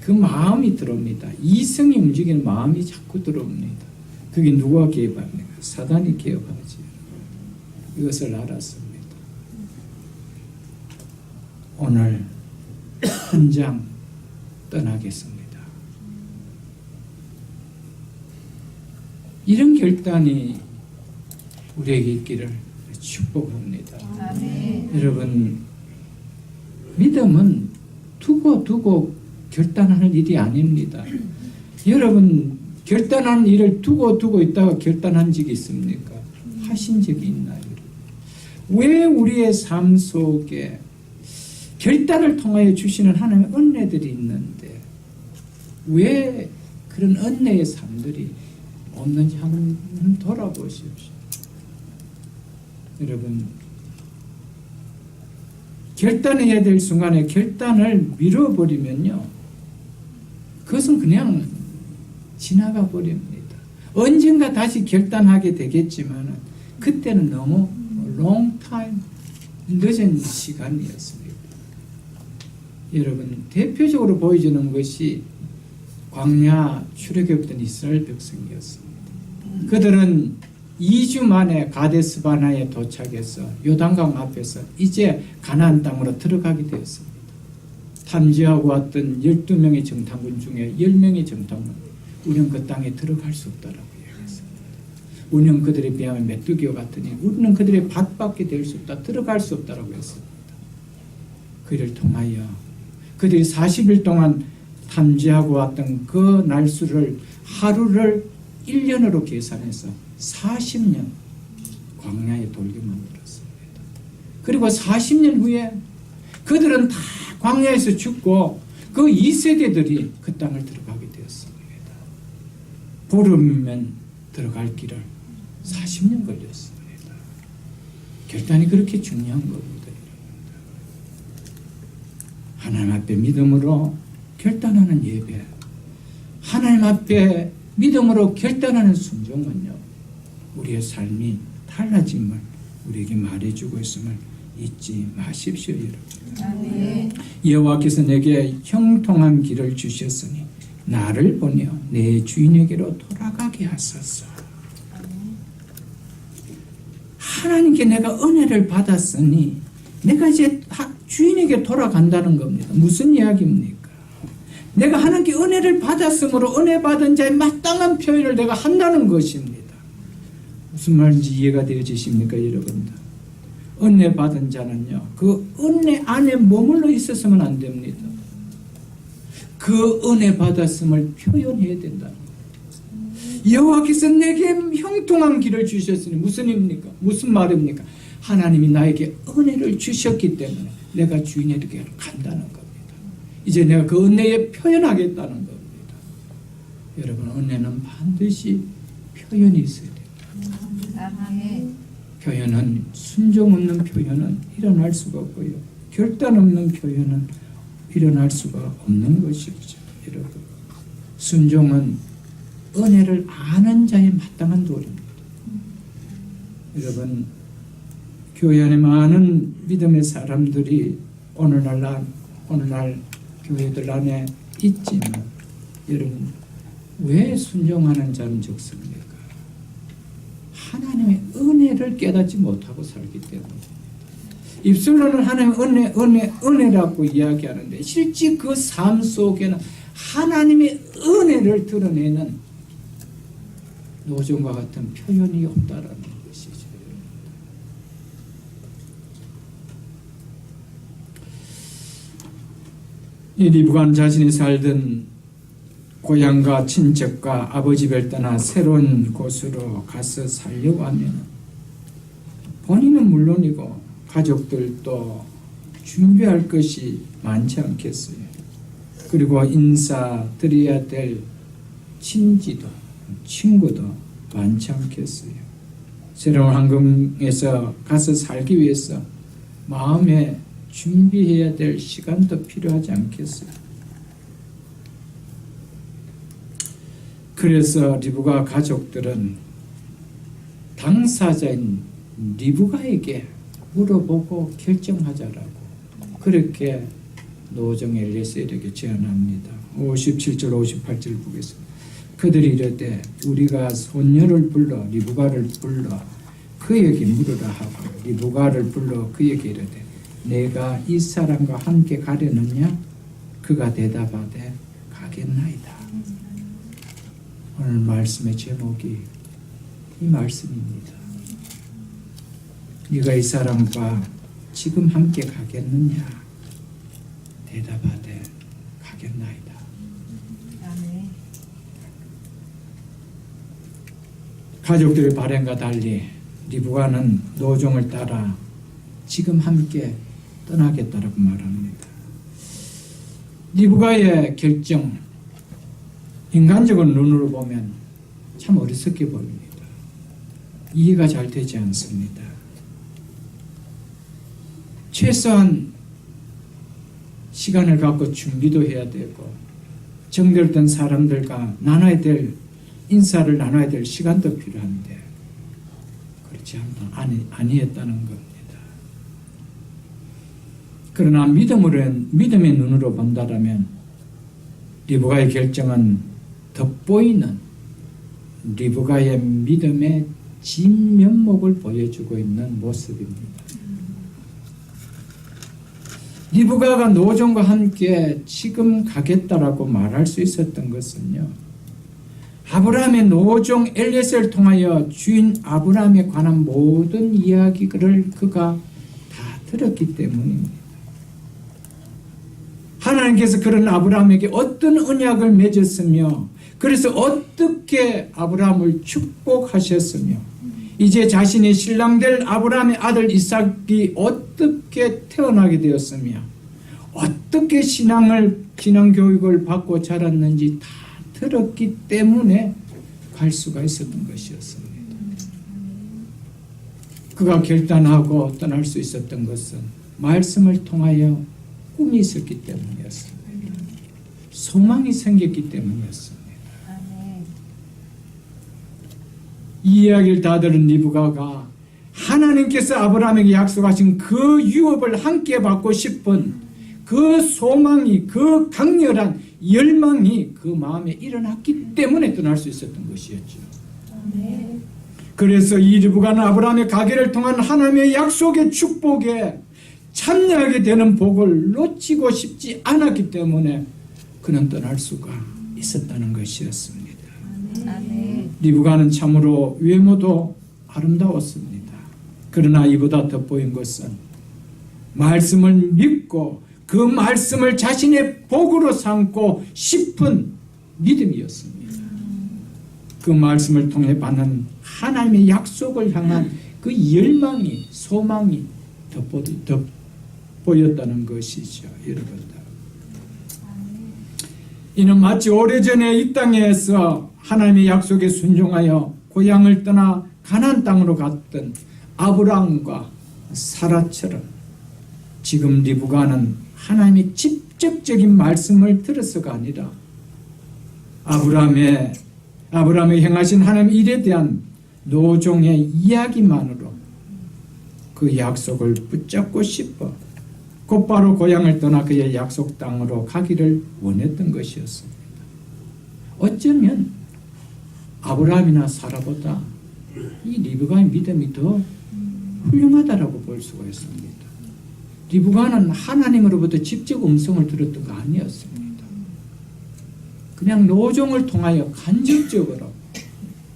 그 마음이 들어옵니다. 이성이 움직이는 마음이 자꾸 들어옵니다. 그게 누가 개입합니까? 사단이 개입하지. 이것을 알았습니다. 오늘 현장 떠나겠습니다. 이런 결단이 우리에게 있기를 축복합니다. 아멘. 여러분, 믿음은 두고 결단하는 일이 아닙니다. 여러분, 결단하는 일을 두고 있다가 결단한 적이 있습니까? 하신 적이 있나요? 왜 우리의 삶 속에 결단을 통하여 주시는 하나님의 은혜들이 있는데 왜 그런 은혜의 삶들이 없는지 한번 돌아보십시오. 여러분, 결단해야 될 순간에 결단을 미뤄버리면요, 그것은 그냥 지나가 버립니다. 언젠가 다시 결단하게 되겠지만 그때는 너무 long time, 늦은 시간이었습니다. 여러분, 대표적으로 보여주는 것이 광야 출애굽했던 이스라엘 백성이었습니다. 그들은 2주 만에 가데스 바나에 도착해서 요단강 앞에서 이제 가나안 땅으로 들어가게 되었습니다. 탐지하고 왔던 12명의 정탐꾼 중에 10명의 정탐꾼, 우리는 그 땅에 들어갈 수 없다라고 이야기했습니다. 우리는 그들에 비하면 메뚜기와 같으니 우리는 그들의 밭밖에 될 수 없다, 들어갈 수 없다라고 했습니다. 그를 통하여 그들이 40일 동안 탐지하고 왔던 그 날수를 하루를 1년으로 계산해서 40년 광야에 돌게 만들었습니다. 그리고 40년 후에 그들은 다 광야에서 죽고 그 2세대들이 그 땅을 들어가게 되었습니다. 보름이면 들어갈 길을 40년 걸렸습니다. 결단이 그렇게 중요한 겁니다. 하나님 앞에 믿음으로 결단하는 예배, 하나님 앞에 믿음으로 결단하는 순종은요, 우리의 삶이 달라짐을 우리에게 말해주고 있음을 잊지 마십시오, 여러분. 여호와께서 내게 형통한 길을 주셨으니 나를 보내어 내 주인에게로 돌아가게 하소서. 하나님께 내가 은혜를 받았으니 내가 이제 주인에게 돌아간다는 겁니다. 무슨 이야기입니까? 내가 하나님께 은혜를 받았으므로 은혜 받은 자의 마땅한 표현을 내가 한다는 것입니다. 무슨 말인지 이해가 되어지십니까, 여러분들? 은혜 받은 자는요, 그 은혜 안에 머물러 있었으면 안 됩니다. 그 은혜 받았음을 표현해야 된다는 거예요. 여호와께서 내게 형통한 길을 주셨으니 무슨 입니까? 무슨 말입니까? 하나님이 나에게 은혜를 주셨기 때문에 내가 주인에게 간다는 겁니다. 이제 내가 그 은혜에 표현하겠다는 겁니다. 여러분, 은혜는 반드시 표현이 있어야 됩니다. 표현은, 순종 없는 표현은 일어날 수가 없고요. 결단 없는 표현은 일어날 수가 없는 것이죠. 여러분, 순종은 은혜를 아는 자의 마땅한 도리입니다. 여러분, 교회 안에 많은 믿음의 사람들이 오늘날 교회들 안에 있지만, 여러분, 왜 순종하는 자는 적습니까? 하나님의 은혜를 깨닫지 못하고 살기 때문에. 입술로는 하나님의 은혜라고 이야기하는데 실제 그 삶 속에는 하나님의 은혜를 드러내는 노정과 같은 표현이 없다라는 것이죠. 이 리브가는 자신이 살던 고향과 친척과 아버지 집을 떠나 새로운 곳으로 가서 살려고 하면 본인은 물론이고 가족들도 준비할 것이 많지 않겠어요. 그리고 인사드려야 될 친지도 친구도 많지 않겠어요. 새로운 환경에서 가서 살기 위해서 마음에 준비해야 될 시간도 필요하지 않겠어요. 그래서 리브가 가족들은 당사자인 리브가에게 물어보고 결정하자라고 그렇게 노정 엘리에셀에게 제안합니다. 57절 58절 보겠습니다. 그들이 이르되 우리가 손녀를 불러 리브가를 불러 그에게 물으라 하고 리브가를 불러 그에게 이르되 내가 이 사람과 함께 가려느냐? 그가 대답하되 가겠나이다. 오늘 말씀의 제목이 이 말씀입니다. 네가 이 사람과 지금 함께 가겠느냐? 대답하되 가겠나이다. 가족들의 바람과 달리 리브가는 노종을 따라 지금 함께 떠나겠다라고 말합니다. 리브가의 결정, 인간적인 눈으로 보면 참 어리석게 보입니다. 이해가 잘 되지 않습니다. 최소한 시간을 갖고 준비도 해야 되고 정들던 사람들과 나눠야 될 인사를 나눠야 될 시간도 필요한데 그렇지 않다. 아니었다는 겁니다. 그러나 믿음의 눈으로 본다면 리브가의 결정은 돋보이는 리브가의 믿음의 진면목을 보여주고 있는 모습입니다. 리브가가 노종과 함께 지금 가겠다라고 말할 수 있었던 것은요, 아브라함의 노종 엘리에셀을 통하여 주인 아브라함에 관한 모든 이야기를 그가 다 들었기 때문입니다. 하나님께서 그런 아브라함에게 어떤 언약을 맺었으며 그래서 어떻게 아브라함을 축복하셨으며 이제 자신이 신랑될 아브라함의 아들 이삭이 어떻게 태어나게 되었으며 어떻게 신앙 교육을 받고 자랐는지 다 들었기 때문에 갈 수가 있었던 것이었습니다. 그가 결단하고 떠날 수 있었던 것은 말씀을 통하여 꿈이 있었기 때문이었습니다. 소망이 생겼기 때문이었습니다. 이 이야기를 다 들은 리브가가 하나님께서 아브라함에게 약속하신 그 유업을 함께 받고 싶은 그 소망이, 그 강렬한 열망이 그 마음에 일어났기 때문에 떠날 수 있었던 것이었죠. 그래서 이 리브가는 아브라함의 가계를 통한 하나님의 약속의 축복에 참여하게 되는 복을 놓치고 싶지 않았기 때문에 그는 떠날 수가 있었다는 것이었습니다. 리브가는 참으로 외모도 아름다웠습니다. 그러나 이보다 돋보인 것은 말씀을 믿고 그 말씀을 자신의 복으로 삼고 싶은 믿음이었습니다. 그 말씀을 통해 받는 하나님의 약속을 향한 그 열망이, 소망이 돋보였다는 것이죠. 여러분들, 이는 마치 오래전에 이 땅에서 하나님의 약속에 순종하여 고향을 떠나 가나안 땅으로 갔던 아브라함과 사라처럼 지금 리브가는 하나님의 직접적인 말씀을 들어서가 아니라 아브라함의 행하신 하나님의 일에 대한 노종의 이야기만으로 그 약속을 붙잡고 싶어 곧바로 고향을 떠나 그의 약속 땅으로 가기를 원했던 것이었습니다. 어쩌면 아브라함이나 사라보다 이 리브가의 믿음이 더 훌륭하다라고 볼 수가 있습니다. 리브가는 하나님으로부터 직접 음성을 들었던 거 아니었습니다. 그냥 노종을 통하여 간접적으로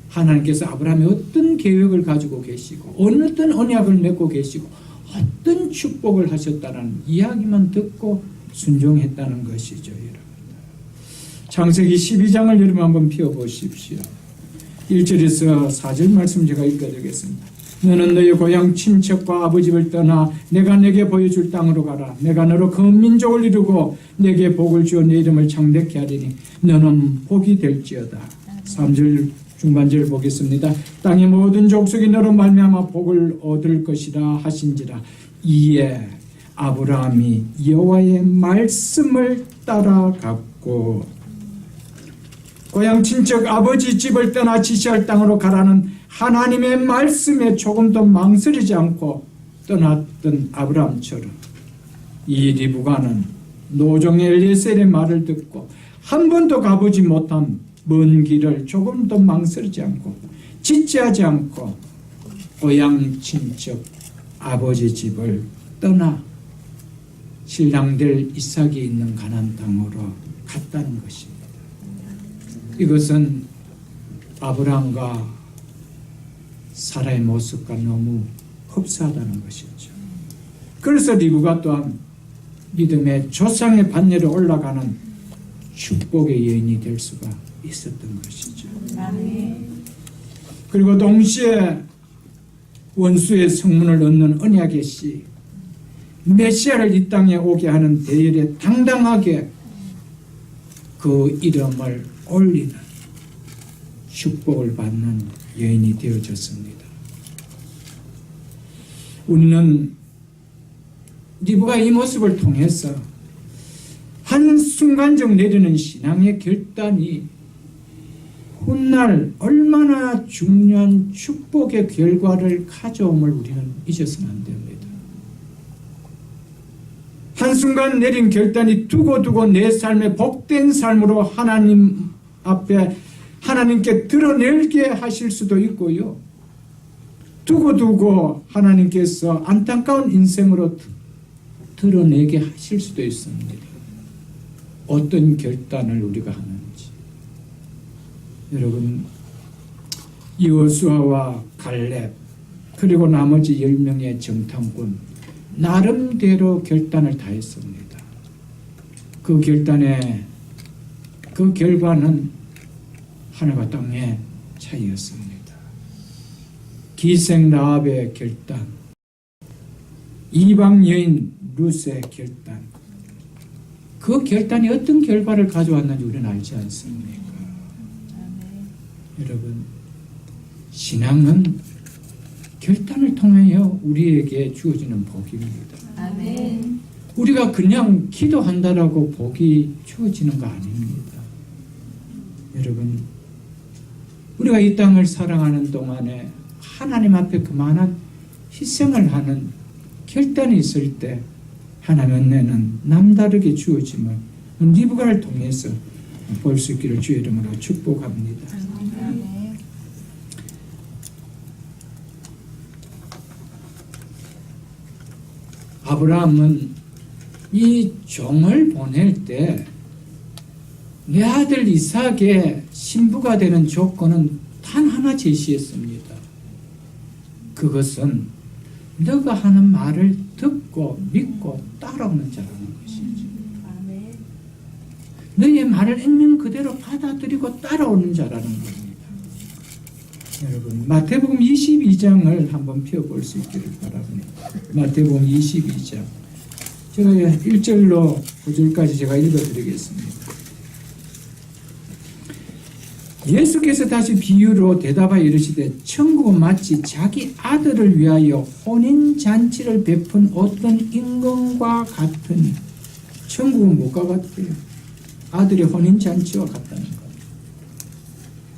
하나님께서 아브라함이 어떤 계획을 가지고 계시고 어떤 언약을 맺고 계시고 어떤 축복을 하셨다는 이야기만 듣고 순종했다는 것이죠. 여러분, 창세기 12장을 여러분 한번 펴보십시오. 1절에서 4절 말씀 제가 읽어드리겠습니다. 너는 너의 고향 친척과 아버지를 떠나 내가 내게 보여줄 땅으로 가라. 내가 너로 큰 민족을 이루고 내게 복을 주어 내 이름을 창대케 하리니 너는 복이 될지어다. 3절 중반절 보겠습니다. 땅의 모든 족속이 너로 말미암아 복을 얻을 것이라 하신지라. 이에 아브라함이 여호와의 말씀을 따라갔고 고향 친척 아버지 집을 떠나 지시할 땅으로 가라는 하나님의 말씀에 조금도 망설이지 않고 떠났던 아브라함처럼 이 리브가는 노종의 엘리에셀의 말을 듣고 한 번도 가보지 못한 먼 길을 조금도 망설이지 않고 지체하지 않고 고향 친척 아버지 집을 떠나 신랑될 이삭이 있는 가나안 땅으로 갔다는 것입니다. 이것은 아브라함과 사라의 모습과 너무 흡사하다는 것이죠. 그래서 리브가 또한 믿음의 조상의 반열에 올라가는 축복의 여인이 될 수가 있었던 것이죠. 그리고 동시에 원수의 성문을 얻는 언약의 씨 메시아를 이 땅에 오게 하는 대열에 당당하게 그 이름을 올리는 축복을 받는 여인이 되어졌습니다. 우리는 리브가 이 모습을 통해서 한 한순간적 내리는 신앙의 결단이 훗날 얼마나 중요한 축복의 결과를 가져옴을 우리는 잊어서는 안 됩니다. 한순간 내린 결단이 두고두고 내 삶의 복된 삶으로 하나님 앞에 하나님께 드러내게 하실 수도 있고요. 두고두고 하나님께서 안타까운 인생으로 드러내게 하실 수도 있습니다. 어떤 결단을 우리가 하는지. 여러분, 여호수아와 갈렙 그리고 나머지 10명의 정탐꾼 나름대로 결단을 다했습니다. 그 결단의 그 결과는 하늘과 땅의 차이였습니다. 기생 라합의 결단, 이방 여인 룻의 결단, 그 결단이 어떤 결과를 가져왔는지 우리는 알지 않습니까? 여러분, 신앙은 결단을 통하여 우리에게 주어지는 복입니다. 아멘. 우리가 그냥 기도한다라고 복이 주어지는 거 아닙니다. 여러분, 우리가 이 땅을 사랑하는 동안에 하나님 앞에 그만한 희생을 하는 결단이 있을 때 하나님의 은혜는 남다르게 주어짐을 리브가를 통해서 볼 수 있기를 주의 이름으로 축복합니다. 아멘. 아브라함은 이 종을 보낼 때 내 아들 이삭의 신부가 되는 조건은 단 하나 제시했습니다. 그것은 너가 하는 말을 듣고 믿고 따라오는 자라는 것이죠. 아멘. 너의 말을 액면 그대로 받아들이고 따라오는 자라는 겁니다. 여러분, 마태복음 22장을 한번 펴볼 수 있기를 바랍니다. 마태복음 22장. 제가 1절로 9절까지 제가 읽어드리겠습니다. 예수께서 다시 비유로 대답하여 이르시되 천국은 마치 자기 아들을 위하여 혼인잔치를 베푼 어떤 임금과 같으니, 천국은 뭐가 같아요? 아들의 혼인잔치와 같다는 것.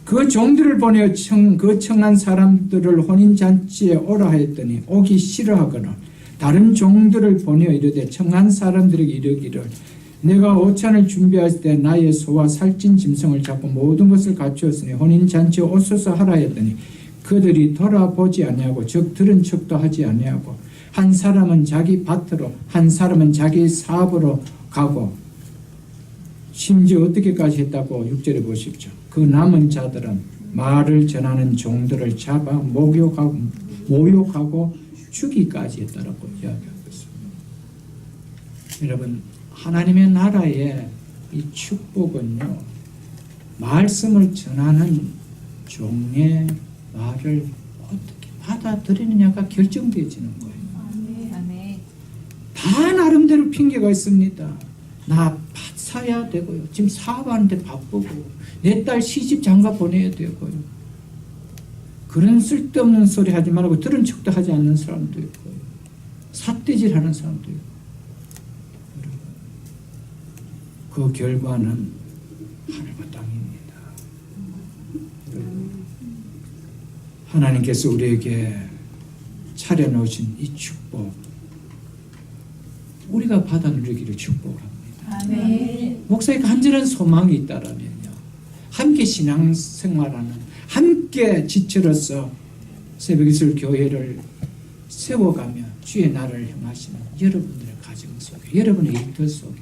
그 종들을 보내어 그 청한 사람들을 혼인잔치에 오라 하였더니 오기 싫어하거나 다른 종들을 보내어 이르되 청한 사람들에게 이르기를 내가 오찬을 준비할 때 나의 소와 살찐 짐승을 잡고 모든 것을 갖추었으니 혼인잔치에 오소서 하라 했더니 그들이 돌아보지 아니하고 즉 들은 척도 하지 아니하고 한 사람은 자기 밭으로 한 사람은 자기 사업으로 가고 심지어 어떻게까지 했다고 6절에 보십시오. 그 남은 자들은 말을 전하는 종들을 잡아 모욕하고 죽이까지 했다라고 이야기하고 있습니다. 여러분, 하나님의 나라의 이 축복은요, 말씀을 전하는 종의 말을 어떻게 받아들이느냐가 결정되어지는 거예요. 아멘. 다 나름대로 핑계가 있습니다. 나 밭 사야 되고요. 지금 사업하는데 바쁘고 내 딸 시집 장가 보내야 되고요. 그런 쓸데없는 소리 하지 말고 들은 척도 하지 않는 사람도 있고요. 삿대질하는 사람도 있고. 그 결과는 하늘과 땅입니다. 하나님께서 우리에게 차려놓으신 이 축복, 우리가 받아 누리기를 축복합니다. 아멘. 목사의 간절한 소망이 있다라면요, 함께 신앙생활하는, 함께 지체로서 새벽이슬 교회를 세워가며 주의 나라를 향하시는 여러분들의 가정 속에, 여러분의 일터 속에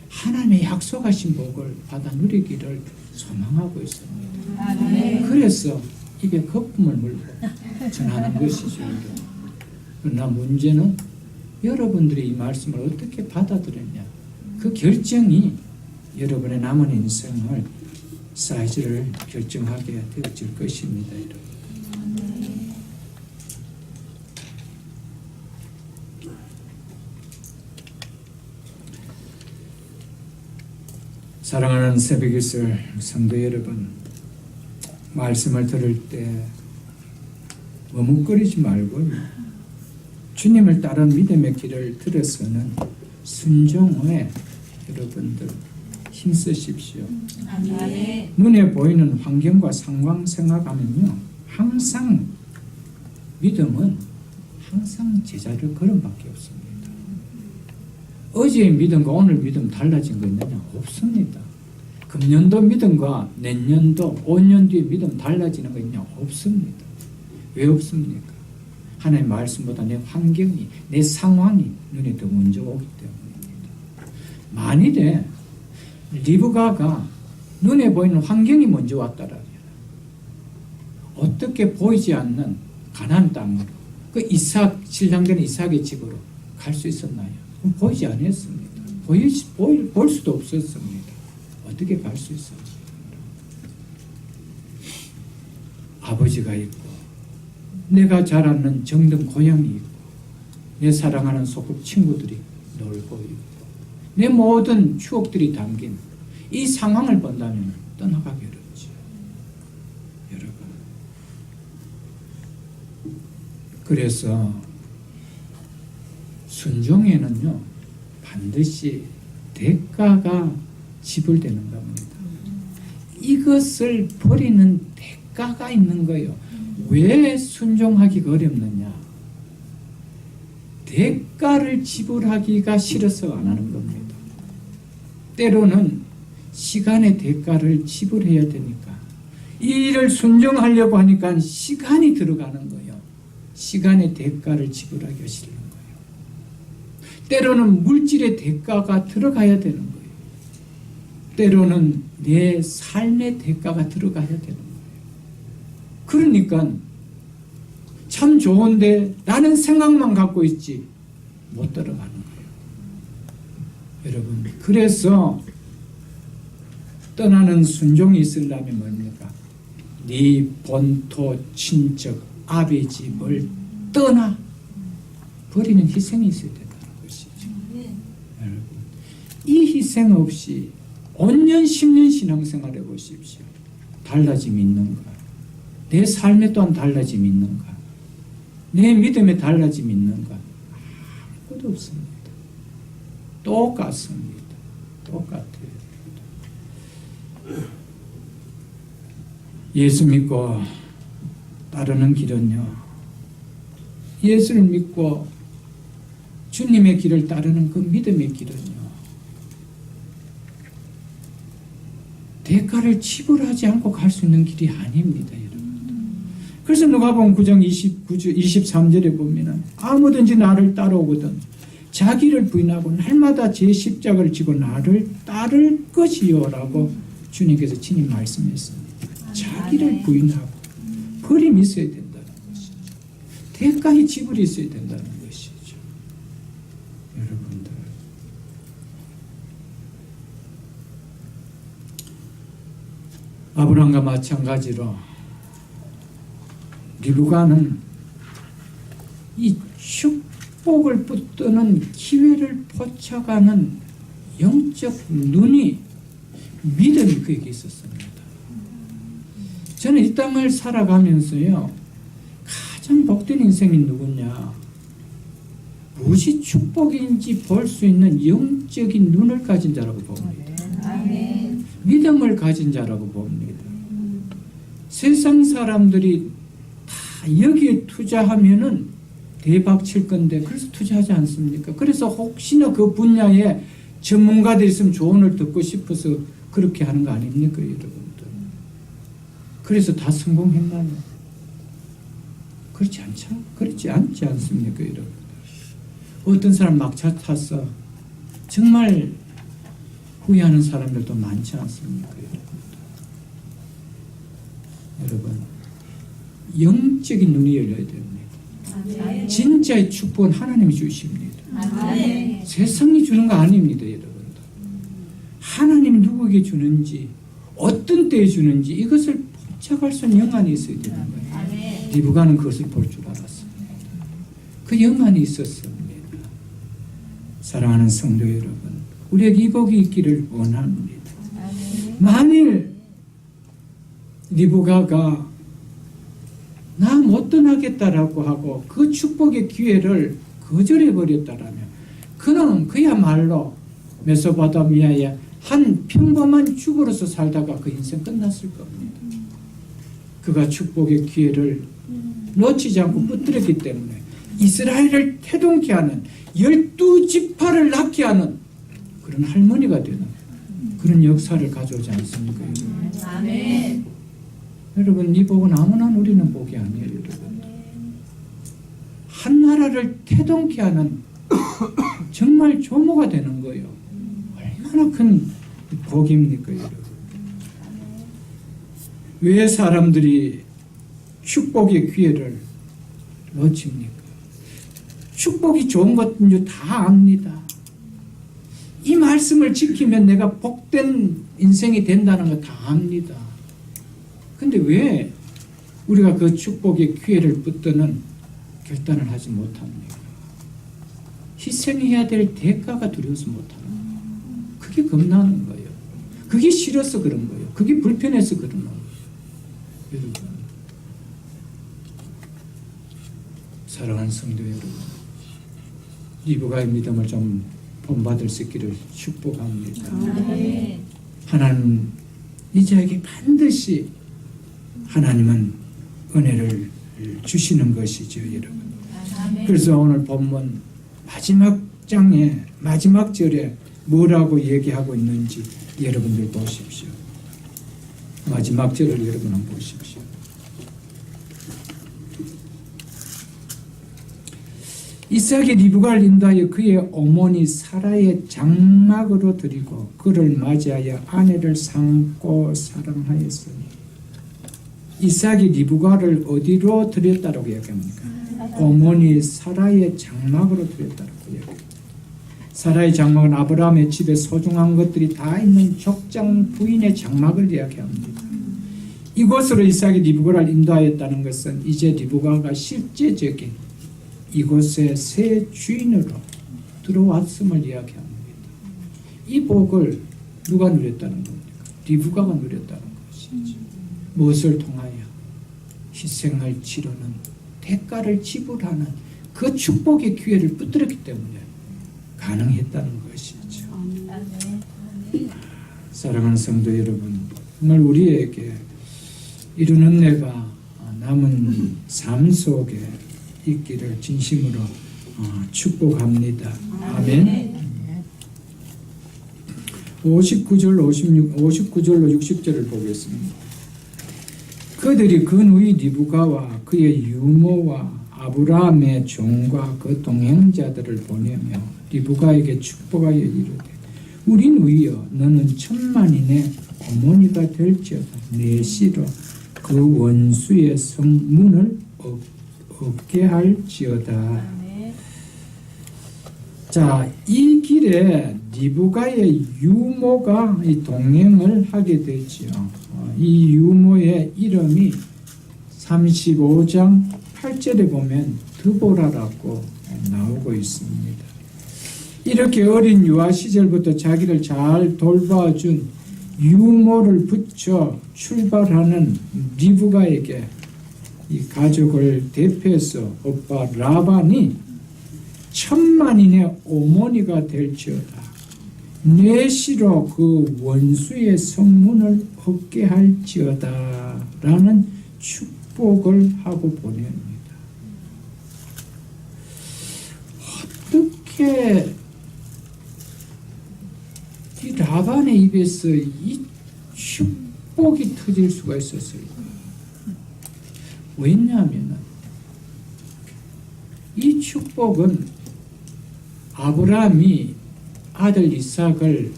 하나님의 약속하신 복을 받아 누리기를 소망하고 있습니다. 아멘. 그래서 입에 거품을 물고 전하는 것이죠. 그러나 문제는 여러분들이 이 말씀을 어떻게 받아들였냐, 그 결정이 여러분의 남은 인생을 사이즈를 결정하게 되어질 것입니다. 여러분. 사랑하는 새벽이슬 성도 여러분, 말씀을 들을 때 머뭇거리지 말고 주님을 따른 믿음의 길을 들어서는 순종의 여러분들 힘쓰십시오. 아멘. 눈에 보이는 환경과 상황 생각하면요, 항상 믿음은 항상 제자를 걸음밖에 없습니다. 어제의 믿음과 오늘 믿음 달라진 거 있느냐? 없습니다. 금년도 믿음과 내년도 5년 뒤에 믿음 달라지는 거 있냐? 없습니다. 왜 없습니까? 하나님의 말씀보다 내 환경이, 내 상황이 눈에 더 먼저 오기 때문입니다. 만일에 리브가가 눈에 보이는 환경이 먼저 왔다라면 어떻게 보이지 않는 가나안 땅으로, 그 이삭, 신랑된 이삭의 집으로 갈 수 있었나요? 보이지 않았습니다. 볼 수도 없었습니다. 어떻게 갈 수 있었습니까? 아버지가 있고, 내가 자랐는 정든 고향이 있고, 내 사랑하는 소꿉 친구들이 놀고 있고, 내 모든 추억들이 담긴 이 상황을 본다면 떠나가기 어렵죠. 여러분. 그래서 순종에는요, 반드시 대가가 지불되는 겁니다. 이것을 버리는 대가가 있는 거예요. 왜 순종하기가 어렵느냐? 대가를 지불하기가 싫어서 안 하는 겁니다. 때로는 시간의 대가를 지불해야 되니까, 이 일을 순종하려고 하니까 시간이 들어가는 거예요. 시간의 대가를 지불하기가 싫은 거예요. 때로는 물질의 대가가 들어가야 되는 거예요. 때로는 내 삶의 대가가 들어가야 되는 거예요. 그러니까 참 좋은데 나는 생각만 갖고 있지 못 들어가는 거예요. 여러분, 그래서 떠나는 순종이 있으려면 뭡니까? 네 본토, 친척, 아비 집을 떠나 버리는 희생이 있어야 된다는 것이죠. 여러분, 이 희생 없이 5년, 10년 신앙생활 해보십시오. 달라짐이 있는가? 내 삶에 또한 달라짐이 있는가? 내 믿음에 달라짐이 있는가? 아무것도 없습니다. 똑같습니다. 똑같아요. 예수 믿고 따르는 길은요, 예수를 믿고 주님의 길을 따르는 그 믿음의 길은요, 대가를 지불하지 않고 갈 수 있는 길이 아닙니다, 여러분. 그래서 누가복음 9장 23절에 보면은 아무든지 나를 따라오거든 자기를 부인하고 날마다 제 십자가를 지고 나를 따를 것이요라고 주님께서 친히 말씀했습니다. 자기를 부인하고 버림이 있어야 된다는 것이죠. 대가의 지불이 있어야 된다는 것이죠. 여러분들, 아브라함과 마찬가지로 리브가는 이 축복을 붙드는 기회를 포착하는 영적 눈이, 믿음이 그에게 있었습니다. 저는 이 땅을 살아가면서요, 가장 복된 인생이 누구냐, 무엇이 축복인지 볼 수 있는 영적인 눈을 가진 자라고 봅니다. 아멘. 믿음을 가진 자라고 봅니다. 세상 사람들이 다 여기에 투자하면은 대박 칠 건데, 그래서 투자하지 않습니까? 그래서 혹시나 그 분야에 전문가들이 있으면 조언을 듣고 싶어서 그렇게 하는 거 아닙니까, 여러분들? 그래서 다 성공했나요? 그렇지 않죠? 그렇지 않지 않습니까, 여러분? 어떤 사람 막차 타서 정말 후회하는 사람들도 많지 않습니까, 여러분? 영적인 눈이 열려야 됩니다. 아멘. 진짜의 축복은 하나님이 주십니다. 아멘. 세상이 주는 거 아닙니다, 여러분들. 하나님이 누구에게 주는지, 어떤 때에 주는지 이것을 포착할 수 있는 영안이 있어야 되는 거예요. 아멘. 리브가는 그것을 볼 줄 알았습니다. 그 영안이 있었습니다. 사랑하는 성도 여러분, 우리에게 이 복이 있기를 원합니다. 아멘. 만일 리브가가 나 못 떠나겠다라고 하고 그 축복의 기회를 거절해 버렸다라면 그는 그야말로 메소포타미아의 한 평범한 주부로서 살다가 그 인생 끝났을 겁니다. 그가 축복의 기회를 놓치지 않고 붙들었기 때문에 이스라엘을 태동케 하는 12지파를 낳게 하는 그런 할머니가 되는 그런 역사를 가져오지 않습니까? 아멘. 여러분, 이 복은 아무나 누리는 복이 아니에요. 여러분, 한 나라를 태동케 하는 정말 조모가 되는 거예요. 얼마나 큰 복입니까, 여러분? 왜 사람들이 축복의 기회를 놓칩니까? 축복이 좋은 것인 줄 다 압니다. 이 말씀을 지키면 내가 복된 인생이 된다는 거 다 압니다. 근데 왜 우리가 그 축복의 기회를 붙드는 결단을 하지 못합니까? 희생해야 될 대가가 두려워서 못하는 거예요. 그게 겁나는 거예요. 그게 싫어서 그런 거예요. 그게 불편해서 그런 거예요. 여러분, 사랑하는 성도 여러분, 리브가의 믿음을 좀 본받을 수 있기를 축복합니다. 아멘. 하나님, 이 자에게 반드시 하나님은 은혜를 주시는 것이죠, 여러분. 아멘. 그래서 오늘 본문 마지막 장에 마지막 절에 뭐라고 얘기하고 있는지 여러분들 보십시오. 마지막 절을 여러분 한번 보십시오. 이삭이 리브가를 인도하여 그의 어머니 사라의 장막으로 들이고 그를 맞이하여 아내를 삼고 사랑하였으니. 이삭이 리브가를 어디로 들였다라고 얘기합니까? 어머니 사라의 장막으로 들였다라고 얘기합니다. 사라의 장막은 아브라함의 집에 소중한 것들이 다 있는 족장 부인의 장막을 이야기합니다. 이곳으로 이삭이 리브가를 인도하였다는 것은 이제 리브가가 실제적인 이곳의 새 주인으로 들어왔음을 이야기합니다. 이 복을 누가 누렸다는 겁니까? 리브가가 누렸다는 것이죠. 무엇을 통하여? 희생을 치르는, 대가를 지불하는 그 축복의 기회를 붙들었기 때문에 가능했다는 것이죠. 아멘. 사랑하는 성도 여러분, 정말 우리에게 이런 은혜가 남은 삶 속에 있기를 진심으로 축복합니다. 아멘. 59절, 59절로 60절을 보겠습니다. 그들이 그 누이 리브가와 그의 유모와 아브라함의 종과 그 동행자들을 보내며 리브가에게 축복하여 이르되 우리 누이여 너는 천만인의 어머니가 될지어다. 내 시로 그 원수의 성문을 얻게 할지어다. 아멘. 자, 이 길에 리브가의 유모가 이 동행을 하게 되지요. 이 유모의 이름이 35장 8절에 보면 드보라라고 나오고 있습니다. 이렇게 어린 유아 시절부터 자기를 잘 돌봐준 유모를 붙여 출발하는 리브가에게 이 가족을 대표해서 오빠 라반이 천만인의 어머니가 될지어다. 내 시로 그 원수의 성문을 얻게 할지어다 라는 축복을 하고 보냅니다. 어떻게 이 라반의 입에서 이 축복이 터질 수가 있었을까? 왜냐하면 이 축복은 아브라함이 아들 이삭을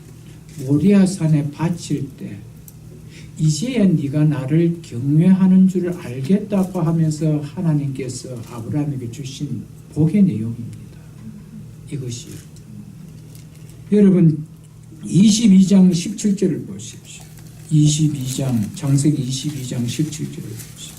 모리아산에 바칠 때 이제야 네가 나를 경외하는 줄 알겠다고 하면서 하나님께서 아브라함에게 주신 복의 내용입니다. 이것이 여러분 22장 17절을 보십시오. 22장 창세기 22장 17절을 보십시오.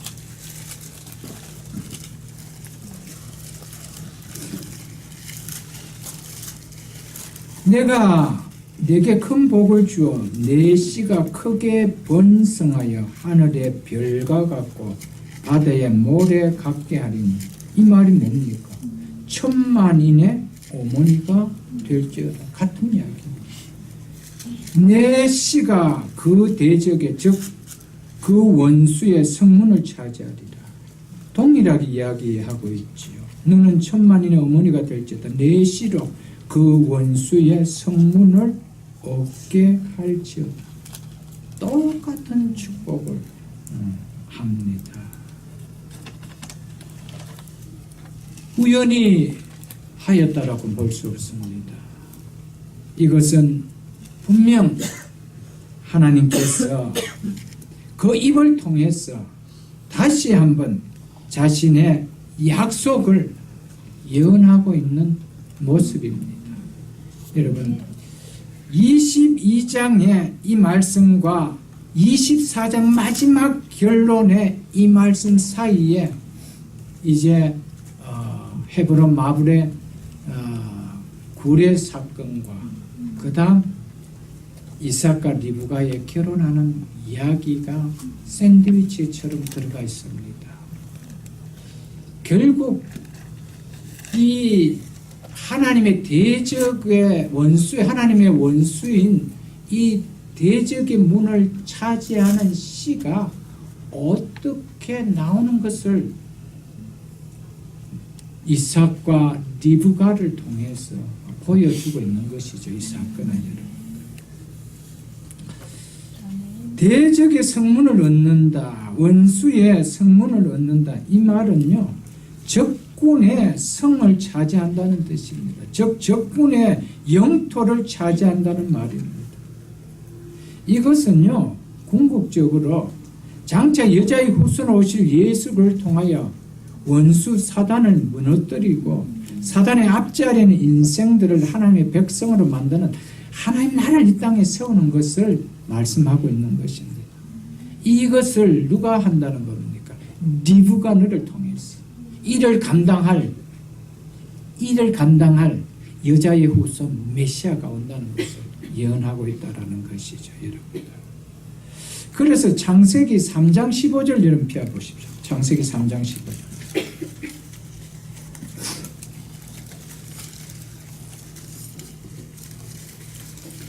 내가 내게 큰 복을 주어 내 씨가 크게 번성하여 하늘의 별과 같고 바다의 모래 같게 하리니. 이 말이 뭡니까? 천만인의 어머니가 될지어다. 같은 이야기입니다. 내 씨가 그 대적의 즉 그 원수의 성문을 차지하리라. 동일하게 이야기하고 있지요. 너는 천만인의 어머니가 될지어다. 내 씨로 그 원수의 성문을 얻게 할지어다. 똑같은 축복을 합니다. 우연히 하였다라고 볼 수 없습니다. 이것은 분명 하나님께서 그 입을 통해서 다시 한번 자신의 약속을 예언하고 있는 모습입니다. 여러분, 22장의 이 말씀과 24장 마지막 결론의 이 말씀 사이에 이제 헤브론 마블의 구레 사건과 그 다음 이삭과 리브가의 결혼하는 이야기가 샌드위치처럼 들어가 있습니다. 결국 이 하나님의 대적의 원수, 하나님의 원수인 이 대적의 문을 차지하는 씨가 어떻게 나오는 것을 이삭과 리브가를 통해서 보여주고 있는 것이죠. 이 사건은 여러분. 대적의 성문을 얻는다, 원수의 성문을 얻는다. 이 말은요, 적군의 성을 차지한다는 뜻입니다. 즉 적군의 영토를 차지한다는 말입니다. 이것은요, 궁극적으로 장차 여자의 후손 오실 예수를 통하여 원수 사단을 무너뜨리고 사단의 앞자리에 있는 인생들을 하나님의 백성으로 만드는 하나님 나라를 이 땅에 세우는 것을 말씀하고 있는 것입니다. 이것을 누가 한다는 겁니까? 리브가 너를 통해서 이를 감당할 여자의 후손 메시아가 온다는 것을 예언하고 있다는 것이죠. 여러분들. 그래서 창세기 3장 15절 여러분 펴보십시오. 창세기 3장 15절.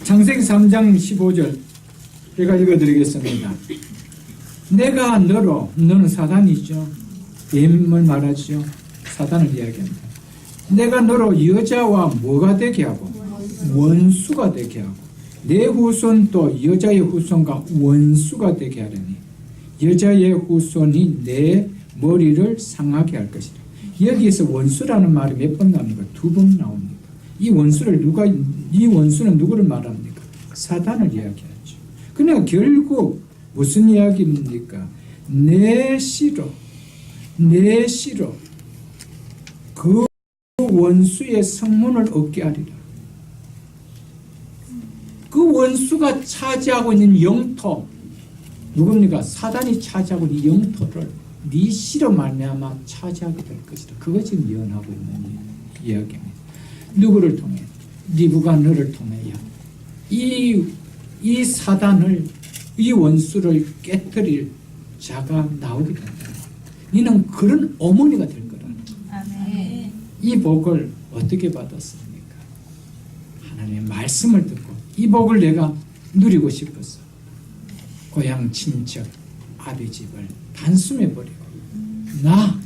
창세기 3장 15절 제가 읽어드리겠습니다. 내가 너로, 너는 사단이죠. 뱀을 말하죠. 사단을 이야기합니다. 내가 너로 여자와 뭐가 되게 하고 원수가 되게 하고 내 후손도 여자의 후손과 원수가 되게 하려니 여자의 후손이 내 머리를 상하게 할 것이다. 여기에서 원수라는 말이 몇 번 나옵니까? 2번 나옵니다. 이 원수는 누구를 말합니까? 사단을 이야기하죠. 그러나 결국 무슨 이야기입니까? 내 씨로 그 원수의 성문을 얻게 하리라. 그 원수가 차지하고 있는 영토, 누굽니까? 사단이 차지하고 있는 영토를 네 씨로 말미암아 차지하게 될 것이다. 그거 지금 예언하고 있는 이야기입니다. 누구를 통해? 리브가 너를 통해야 이 사단을, 이 원수를 깨뜨릴 자가 나오게 된다. 너는 그런 어머니가 될 거라는 아멘. 이 복을 어떻게 받았습니까? 하나님의 말씀을 듣고 이 복을 내가 누리고 싶어서 고향 친척 아비 집을 단숨에 버리고 나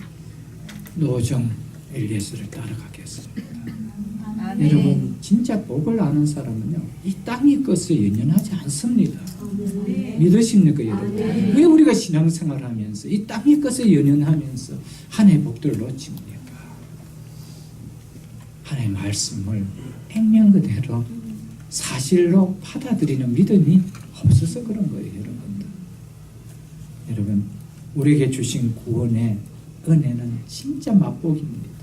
노정 엘리에스를 따라가겠습니다. 아멘. 여러분 진짜 복을 아는 사람은요 이 땅의 것에 연연하지 않습니다. 믿으십니까 여러분? 왜 우리가 신앙생활을 하면서 이 땅의 것에 연연하면서 하나님의 복들을 놓칩니까? 하나님의 말씀을 액면 그대로 사실로 받아들이는 믿음이 없어서 그런 거예요. 여러분 우리에게 주신 구원의 은혜는 진짜 맛복입니다.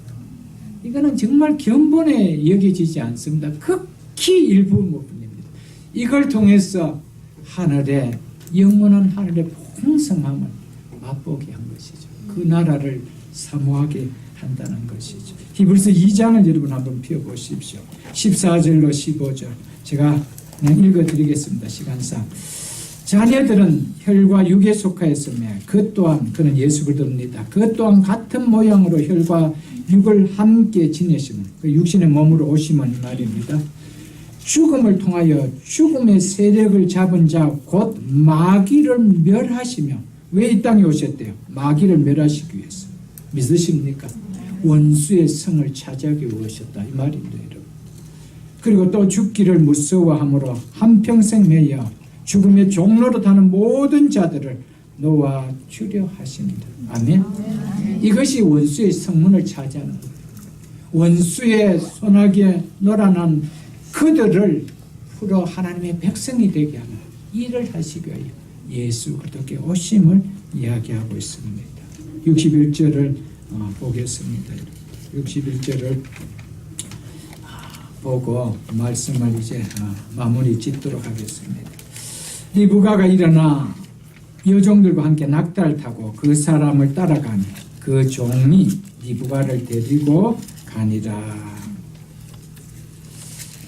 이거는 정말 견본에 여겨지지 않습니다. 극히 일부 부분입니다. 이걸 통해서 하늘의 영원한 하늘의 풍성함을 맛보게 한 것이죠. 그 나라를 사모하게 한다는 것이죠. 히브리서 2장을 여러분 한번 펴보십시오. 14절로 15절 제가 그냥 읽어드리겠습니다. 시간상. 자녀들은 혈과 육에 속하였으며 그 또한 그는 예수 그리스도입니다. 그 또한 같은 모양으로 혈과 육을 함께 지내시는 그 육신의 몸으로 오심은 말입니다. 죽음을 통하여 죽음의 세력을 잡은 자 곧 마귀를 멸하시며, 왜 이 땅에 오셨대요? 마귀를 멸하시기 위해서. 믿으십니까? 원수의 성을 차지하기 위해 오셨다 이 말인데, 여러분. 그리고 또 죽기를 무서워함으로 한평생 매여 죽음의 종로로 타는 모든 자들을 놓아 주려 하십니다. 아멘. 이것이 원수의 성문을 차지하는 거예요. 원수의 손아귀에 놀아난 그들을 풀어 하나님의 백성이 되게 하는 일을 하시기 위하여 예수 그리스도께 오심을 이야기하고 있습니다. 61절을 보겠습니다. 61절을 보고 말씀을 이제 마무리 짓도록 하겠습니다. 리브가가 일어나 여종들과 함께 낙타를 타고 그 사람을 따라가니 그 종이 리브가를 데리고 가니라.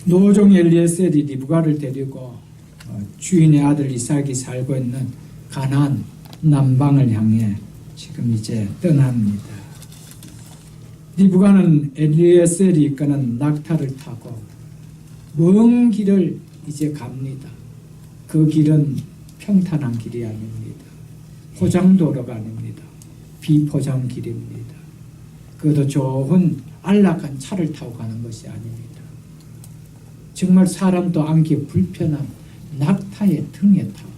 노종 엘리에셀이 리브가를 데리고 주인의 아들 이삭이 살고 있는 가나안 남방을 향해 지금 이제 떠납니다. 리브가는 엘리에셀이 이끄는 낙타를 타고 먼 길을 이제 갑니다. 그 길은 평탄한 길이 아닙니다. 포장도로가 아닙니다. 비포장 길입니다. 그것도 좋은 안락한 차를 타고 가는 것이 아닙니다. 정말 사람도 앉기 불편한 낙타의 등에 타고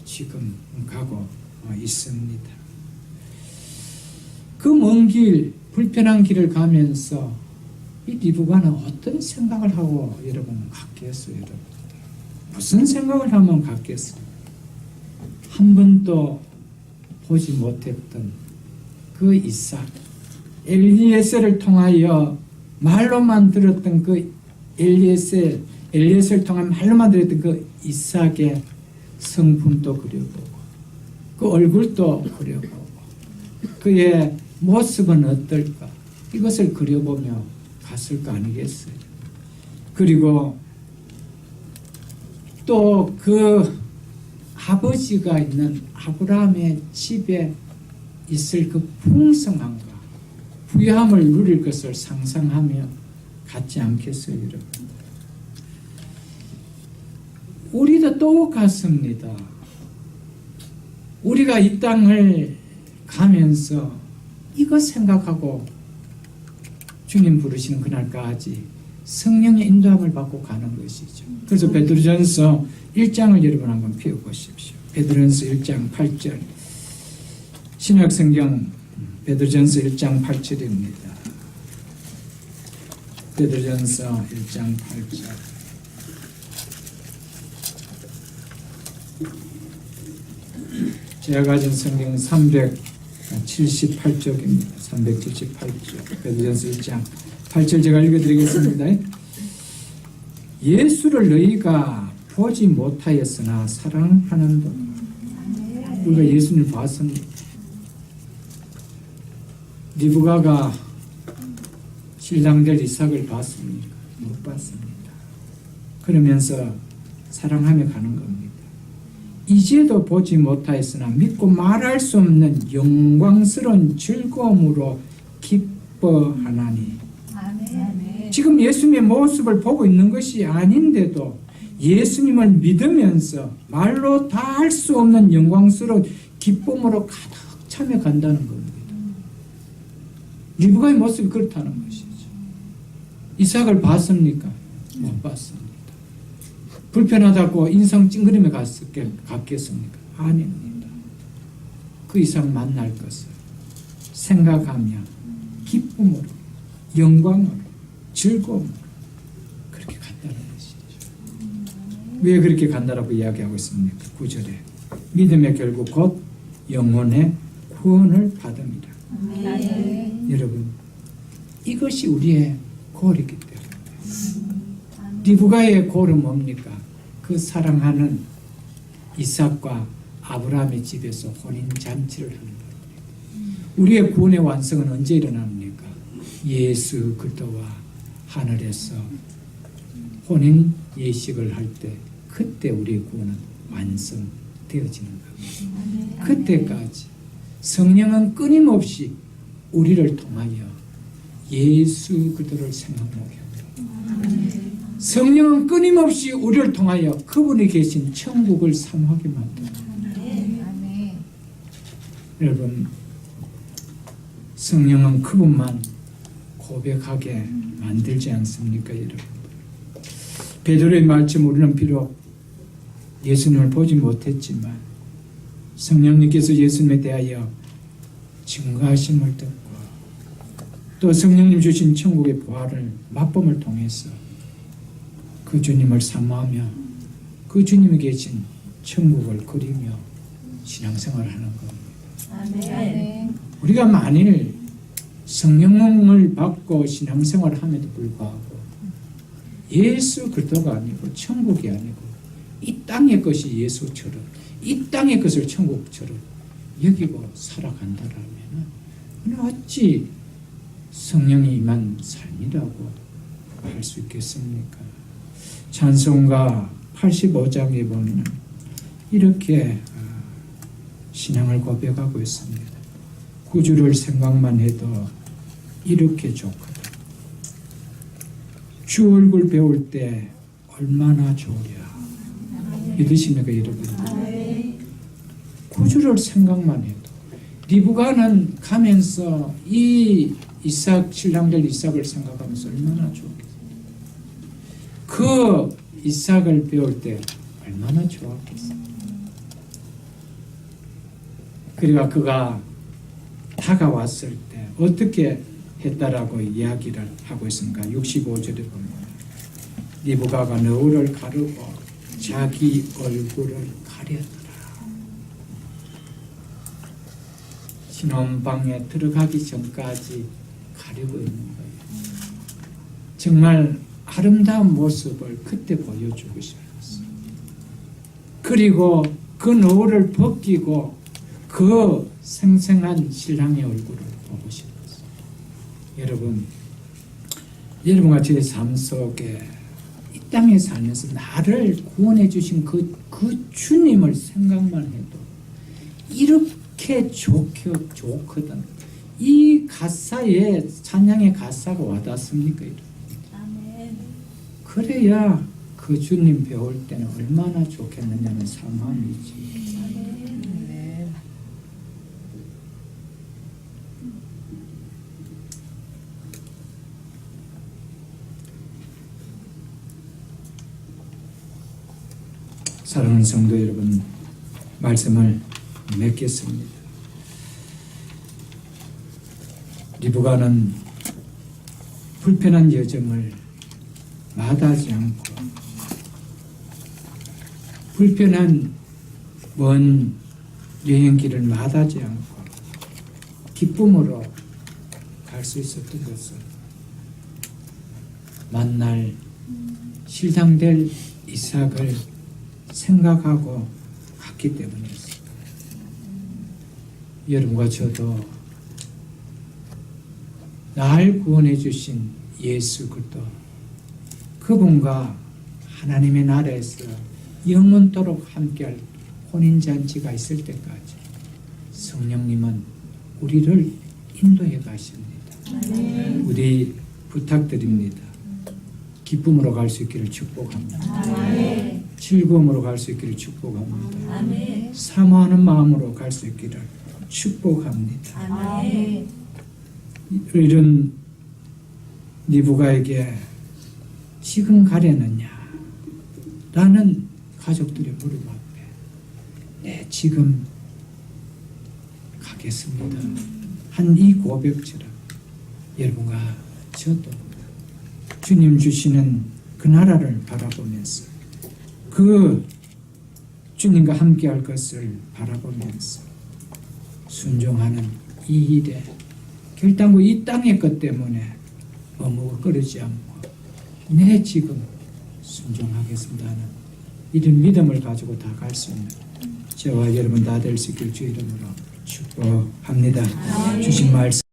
지금 가고 있습니다. 그 먼 길, 불편한 길을 가면서 이 리브가는 어떤 생각을 하고 여러분 갔겠어요? 여러분 무슨 생각을 하면 갔겠어요? 한 번도 보지 못했던 그 이삭, 엘리에셀을 통하여 말로만 들었던 그 엘리에셀을 통한 말로만 들었던 그 이삭의 성품도 그려보고 그 얼굴도 그려보고 그의 모습은 어떨까 이것을 그려보며 갔을 거 아니겠어요. 그리고 또 그 아버지가 있는 아브라함의 집에 있을 그 풍성함과 부유함을 누릴 것을 상상하며 갔지 않겠어요, 여러분? 우리도 똑같습니다. 우리가 이 땅을 가면서 이거 생각하고 주님 부르시는 그날까지 성령의 인도함을 받고 가는 것이죠. 그래서 베드로전서 1장을 여러분 한번 펴보십시오. 베드로전서 1장 8절. 신약성경 베드로전서 1장 8절입니다. 베드로전서 1장 8절. 제가 가진 성경은 378쪽입니다. 378쪽. 베드로전서 1장 8절 제가 읽어드리겠습니다. 예수를 너희가 보지 못하였으나 사랑하는도다. 우리가 예수님을 봤습니다. 리브가가 신랑될 이삭을 봤습니까? 못 봤습니다. 그러면서 사랑하며 가는 겁니다. 이제도 보지 못하였으나 믿고 말할 수 없는 영광스러운 즐거움으로 기뻐하나니. 아멘. 지금 예수님의 모습을 보고 있는 것이 아닌데도 예수님을 믿으면서 말로 다 할 수 없는 영광스러운 기쁨으로 가득 차며 간다는 겁니다. 리브가의 모습이 그렇다는 것이죠. 이삭을 봤습니까? 못 봤습니다. 불편하다고 인상 찡그리며 갔겠습니까? 아닙니다. 그 이삭 만날 것을 생각하며 기쁨으로, 영광으로, 즐거움으로 그렇게 간다는 것이죠. 왜 그렇게 간다라고 이야기하고 있습니까? 9절에 믿음의 결국 곧 영혼의 구원을 받음이라. 여러분 이것이 우리의 골이기 때문에 리브가의 골은 뭡니까? 그 사랑하는 이삭과 아브라함의 집에서 혼인잔치를 하는 겁니다. 우리의 구원의 완성은 언제 일어납니까? 예수 그리스도와 하늘에서 혼인 예식을 할 때 그때 우리의 구원은 완성되어지는 겁니다. 그때까지 성령은 끊임없이 우리를 통하여 예수 그리스도를 생각하게 합니다. 성령은 끊임없이 우리를 통하여 그분이 계신 천국을 사모하게 만듭니다. 아멘. 여러분, 성령은 그분만 고백하게 만들지 않습니까, 여러분? 베드로의 말씀, 우리는 비록 예수님을 보지 못했지만 성령님께서 예수님에 대하여 증거하심을 듣고 또 성령님 주신 천국의 부활을 맛봄을 통해서 그 주님을 사모하며 그 주님이 계신 천국을 그리며 신앙생활을 하는 겁니다. 아멘. 우리가 만일 성령을 받고 신앙생활을 함에도 불구하고 예수 그리스도가 아니고 천국이 아니고 이 땅의 것이 예수처럼 이 땅의 것을 천국처럼 여기고 살아간다라면 어찌 성령이 임한 삶이라고 할 수 있겠습니까? 찬송가 85장에 보면 이렇게 신앙을 고백하고 있습니다. 구주를 생각만 해도 이렇게 좋거든. 주 얼굴 배울 때 얼마나 좋으랴. 믿으십니까, 여러분? 구주를 생각만 해도 리브가는 가면서 이 이삭, 신랑들 이삭을 생각하면서 얼마나 좋겠어요. 그 이삭을 배울 때 얼마나 좋았겠어요. 그리고 그가 다가왔을 때 어떻게 했다라고 이야기를 하고 있습니까? 65절에 보면 리브가가 너울을 가르고 자기 얼굴을 가렸더라. 신혼방에 들어가기 전까지 가리고 있는 거예요. 정말 아름다운 모습을 그때 보여주고 싶었어요. 그리고 그 노을을 벗기고 그 생생한 신랑의 얼굴을 보고 싶었어요. 여러분, 여러분과 제 삶 속에 이 땅에 살면서 나를 구원해 주신 그 주님을 생각만 해도 이렇게 좋거든. 이 가사에 찬양의 가사가 와닿습니까? 아멘. 그래야 그 주님 배울 때는 얼마나 좋겠느냐는 사마음이지. 사랑하는 성도 여러분, 말씀을 맺겠습니다. 리브가는 불편한 여정을 마다하지 않고 불편한 먼 여행길을 마다하지 않고 기쁨으로 갈 수 있었던 것은 만날 실상될 이삭을 생각하고 갔기 때문이었습니다. 여러분과 저도 날 구원해 주신 예수 그리스도 그분과 하나님의 나라에서 영원토록 함께할 혼인잔치가 있을 때까지 성령님은 우리를 인도해 가십니다. 우리 부탁드립니다. 기쁨으로 갈 수 있기를 축복합니다. 즐거움으로 갈 수 있기를 축복합니다. 사모하는 마음으로 갈 수 있기를 축복합니다. 이런 리브가에게 지금 가려느냐 라는 가족들의 물음 앞에 네, 지금 가겠습니다 한 이 고백처럼 여러분과 저도 주님 주시는 그 나라를 바라보면서 그 주님과 함께 할 것을 바라보면서 순종하는 이 일에 결단코 이 땅의 것 때문에 머뭇거리지 않고 내 지금 순종하겠습니다 하는 이런 믿음을 가지고 다 갈 수 있는 저와 여러분 다 될 수 있길 주 이름으로 축복합니다. 주신 말씀